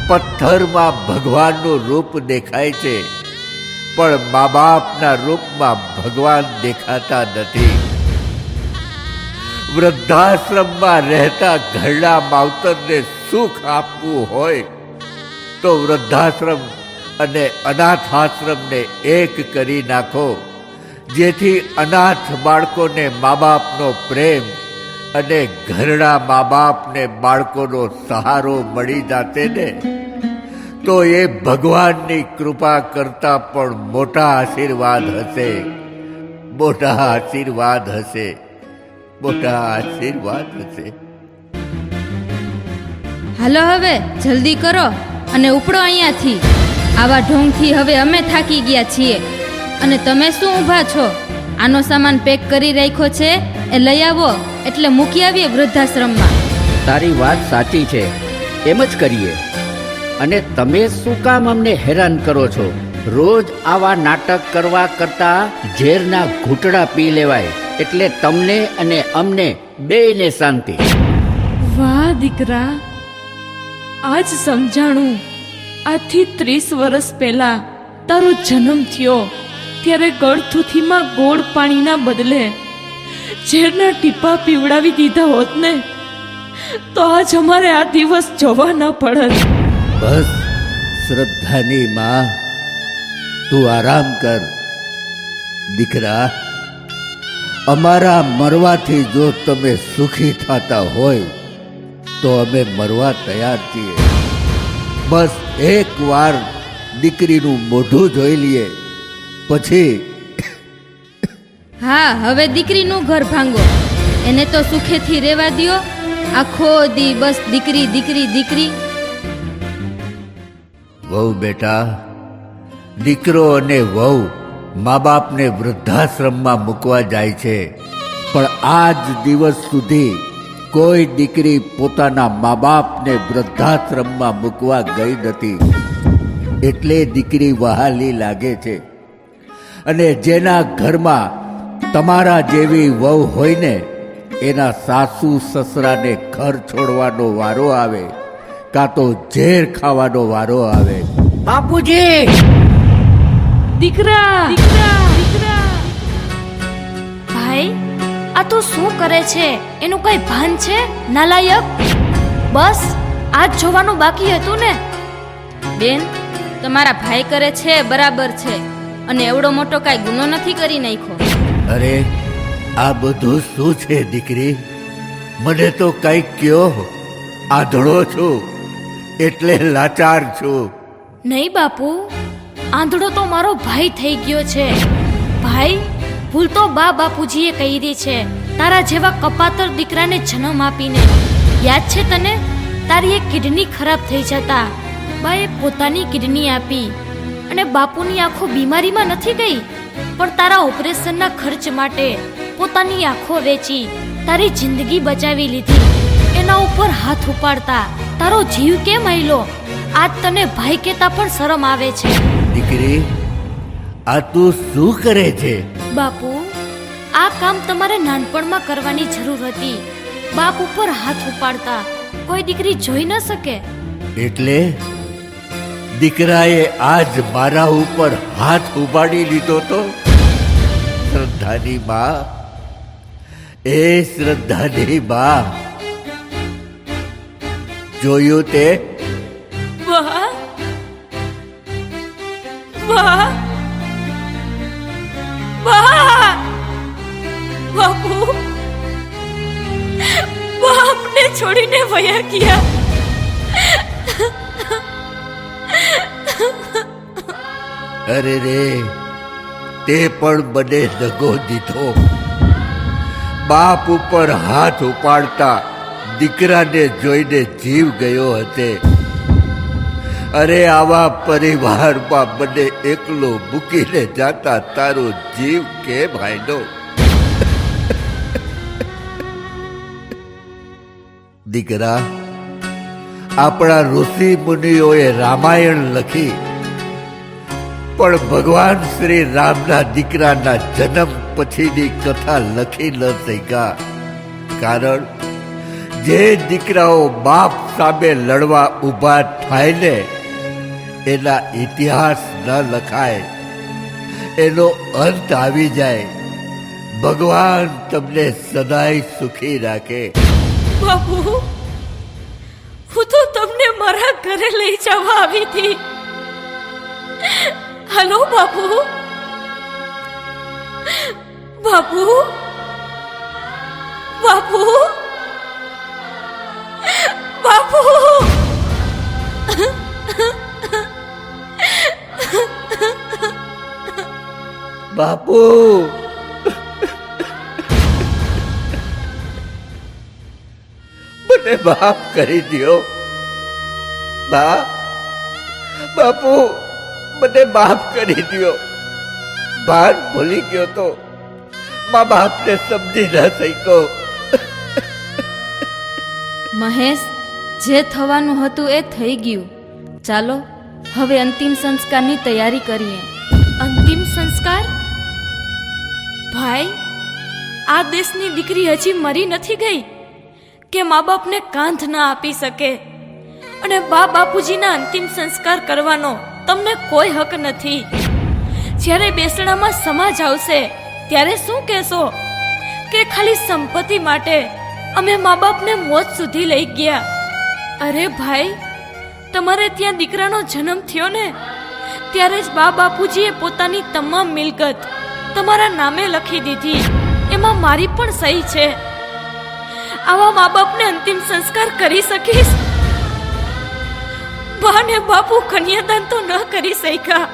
પથ્થરમાં ભગવાનનું રૂપ દેખાય છે, પણ મા બાપના રૂપમાં ભગવાન દેખાતા નથી. વૃદ્ધાશ્રમમાં રહેતા ઘરડા માવતરને સુખ આપવું હોય તો વૃદ્ધાશ્રમ અને અનાથાશ્રમને એક કરી નાખો, જેથી અનાથ બાળકોને મા બાપનો પ્રેમ અને ઘરડા મા બાપને બાળકોનો સહારો મળી જાતે ને, તો એ ભગવાનની કૃપા કરતા પણ મોટા આશીર્વાદ હશે. મોટા આશીર્વાદ હશે. મોટા આશીર્વાદ હશે. હાલો હવે જલ્દી કરો અને ઉપડો અહીંયાથી. આવા ઢોંગથી હવે અમે થાકી ગયા છીએ. અને તમે શું ઊભા છો? આનો સામાન પેક કરી રાખ્યો છે, એ લઈ આવો એટલે મૂકી આવીએ વૃદ્ધાશ્રમમાં. તારી વાત સાચી છે, એમ જ કરીએ. અને તમે શું કામ અમને હેરાન કરો છો? રોજ આવા નાટક કરવા કરતા ઝેરના ઘૂંટડા પી લેવાય, એટલે તમને અને અમને બેયને શાંતિ. વાહ દીકરા, આજ સમજાણું. આજથી 30 વર્ષ પહેલા તારો જન્મ થયો ત્યારે ગળથુથીમાં ગોળ પાણીના બદલે ઝેરના ટીપા પીવડાવી દીધા હોત ને, તો આજ અમારે આ દિવસ જોવા ન પડત. બસ શ્રદ્ધાની માં, તું આરામ કર. દીકરા, અમારા મરવાથી જો તમે સુખી થતા હોય તો અમે મરવા તૈયાર છીએ. બસ એક વાર દીકરીનું મોઢું જોઈ લઈએ, પછી હા, હવે દીકરીનું ઘર ભાંગો. એને તો સુખેથી રહેવા દ્યો. આખો દી બસ દીકરી દીકરી દીકરી. વહુ બેટા, દીકરો અને વહુ મા બાપને વૃદ્ધાશ્રમમાં મૂકવા જાય છે, પણ આજ દિવસ સુધી કોઈ દીકરી પોતાના મા બાપને વૃદ્ધાશ્રમમાં મૂકવા ગઈ નથી. એટલે દીકરી વહાલી લાગે છે. અને જેના ઘરમાં તમારા જેવી વહુ હોય ને, એના સાસુ સસરાને ઘર છોડવાનો વારો આવે, કાં તો ઝેર ખાવાનો વારો આવે. બાપુજી! દીકરા, દીકરા, દીકરા! ભાઈ, આ તું શું કરે છે? એનું કઈ ભાન છે? નાલાયક! બસ આજ જોવાનું બાકી હતું ને. બેન, તમારા ભાઈ કરે છે બરાબર છે, અને એવડો મોટો કાંઈ ગુનો નથી કરી નાખ્યો. અરે, આ બધું શું છે દીકરી? મને તો કંઈક કયો. આંધળો છું એટલે લાચાર છું. નહીં બાપુ, આંધળો તો મારો ભાઈ થઈ ગયો છે. ભાઈ, ભૂલ તો બાપુજીએ કરી છે, તારા જેવા કપાતર દીકરાને જન્મ આપીને. યાદ છે તને? તારી એક કિડની ખરાબ થઈ જતા બાએ પોતાની કિડની આપી, અને બાપુની આંખો બીમારીમાં નથી ગઈ, પણ તારા ઓપરેશનના ખર્ચ માટે પોતાની આંખો વેચી તારી જિંદગી બચાવી લીધી. એના ઉપર હાથ ઉપાડતા તારો જીવ કેમ આયલો? આજ તને ભાઈ કહેતા પણ શરમ આવે છે. દીકરી, આ તું શું કરે છે? બાપુ, આ કામ તમારે નાનપણમાં કરવાની જરૂર હતી. બાપ ઉપર હાથ ઉપાડતા કોઈ દીકરી જોઈ ન શકે. એટલે દીકરાએ આજ મારા ઉપર હાથ ઉપાડી લીધો તો? શ્રદ્ધાની માં, એ શ્રદ્ધાની માં, જોયું તે? વાહ, વાહ, વાહ! બાપુ, બાપને છોડીને વયા ગયા. અરે રે, તે પણ મને દગો દીધો. બાપ ઉપર હાથ ઉપાડતા દીકરાને જોઈને જીવ ગયો હશે. અરે, આવા પરિવારમાં મને એકલો મૂકીને જાતા તારો જીવ કેમ હાયલો? દીકરા, આપણા ઋષિ મુનિઓએ રામાયણ લખી, પણ ભગવાન શ્રી રામના દીકરાના જન્મ પછીની કથા લખી ન શક્યા. કારણ જે દીકરાઓ બાપ સામે લડવા ઊભા થાય ને એના ઇતિહાસ ન લખાય, એનો અંત આવી જાય. ભગવાન તમને સદાય સુખી રાખે. બાપુ, હું તો તમને મારા ઘરે લઈ જવા આવી હતી. હલો બાપુ, બાપુ, બાપુ, બાપુ. બાપુ, મને માફ કરી દ્યો. બાપુ, મને માફ કરી દ્યો. ભાન ભૂલી ગયો તો મા બાપને સમજી ન શક્યો. મહેશ, જે થવાનું હતું એ થઈ ગયું. ચાલો હવે અંતિમ સંસ્કારની તૈયારી કરીએ. અંતિમ સંસ્કાર? ભાઈ, આ દેશની દીકરી હજી મરી નથી ગઈ કે મા બાપને કાંધ ના આપી શકે, અને બા બાપુજીના અંતિમ સંસ્કાર કરવાનો તમને કોઈ હક નથી. જ્યારે બેસણામાં સમાજ આવશે ત્યારે શું કહેશો કે ખાલી સંપત્તિ માટે અમે મા બાપને મોત સુધી લઈ ગયા? અરે ભાઈ, તમારે ત્યાં દીકરાનો જન્મ થયો ને ત્યારે જ બા બાપુજીએ પોતાની તમામ મિલકત તમારા નામે લખી દીધી. એમાં મારી પણ સહી છે. આવા મા બાપને અંતિમ સંસ્કાર કરી શકીશ? બા ને બાપુ કન્યાદાન તો ન કરી શક્યા,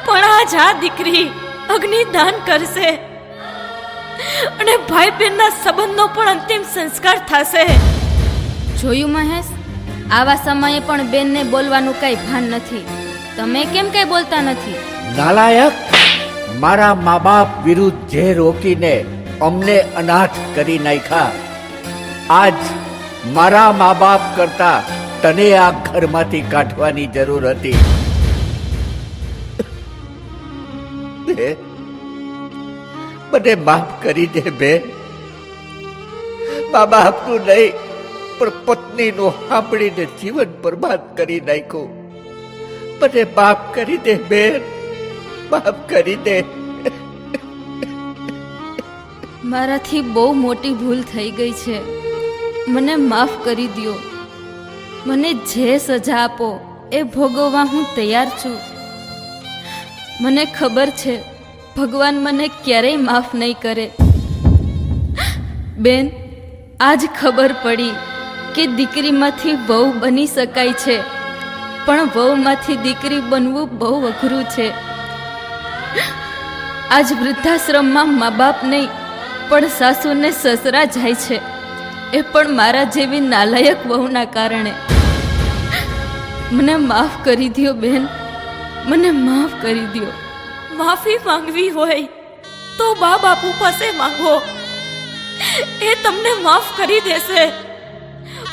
પણ આજ આ દીકરી અગ્નિદાન કરશે, અને ભાઈ બહેનના સંબંધનો પણ અંતિમ સંસ્કાર થશે. જોયું મહેશ, આવા સમયે પણ બેનને બોલવાનું કઈ ભાન નથી. તમે કેમ કઈ બોલતા નથી? નાલાયક! મારા મા બાપ વિરુદ્ધ જે રોકીને અમને અનાથ કરી નાખ્યા, આજ મારા મા બાપ કરતા તને આ ઘરમાંથી કાઢવાની જરૂર હતી. મને માફ કરી દે બેન. મા બાપનું નહીં પણ પત્નીનું સાંભળીને જીવન બરબાદ કરી નાખ્યું. મને માફ કરી દે બેન, માફ કરી દે. મારાથી બહુ મોટી ભૂલ થઈ ગઈ છે. મને માફ કરી દ્યો. મને જે સજા આપો એ ભોગવવા હું તૈયાર છું. મને ખબર છે ભગવાન મને ક્યારેય માફ નહીં કરે. બેન, આજ ખબર પડી કે દીકરીમાંથી વહુ બની શકાય છે, પણ વહુમાંથી દીકરી બનવું બહુ અઘરું છે. આજ વૃદ્ધાશ્રમમાં મા બાપ નહીં પણ સાસુ ને સસરા જાય છે, એ પણ મારા જેવી નાલાયક વહુના કારણે. મને માફ કરી દ્યો બેન, મને માફ કરી દ્યો. માફી માંગવી હોય તો બા બાપુ પાસે માંગો, એ તમને માફ કરી દેશે.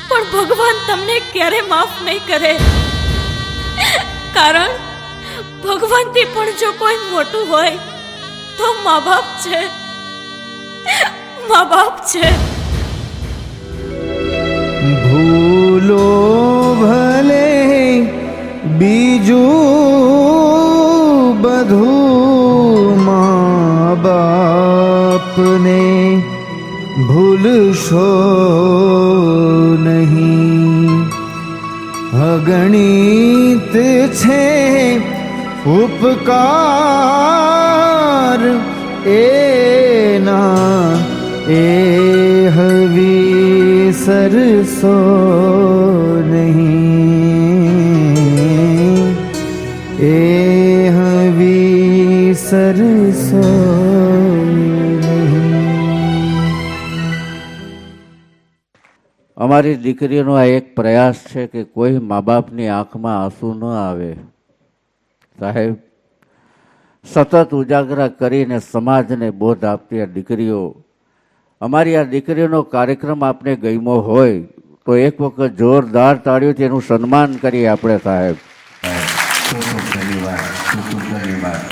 પણ ભગવાન તમને ક્યારે માફ નહીં કરે, કારણ ભગવાનથી પણ જો કોઈ મોટું હોય તો મા બાપ છે, મા બાપ છે. ભૂલો ભલે બીજું બધું, મા બાપને ભૂલશો નહીં. અગણિત છે ઉપકાર એના, એ હવી સરસો નહીં, એ હવી સરસો નહીં. અમારી દીકરીનો આ એક પ્રયાસ છે કે કોઈ મા બાપની આંખમાં આંસુ ન આવે. સાહેબ, સતત ઉજાગરા કરીને સમાજને બોધ આપતી આ દીકરીઓ, અમારી આ દીકરીનો કાર્યક્રમ આપને ગમ્યો હોય તો એક વખત જોરદાર તાળીઓથી એનું સન્માન કરીએ આપણે સાહેબ. ખૂબ ખૂબ ધન્યવાદ, ખૂબ ખૂબ ધન્યવાદ.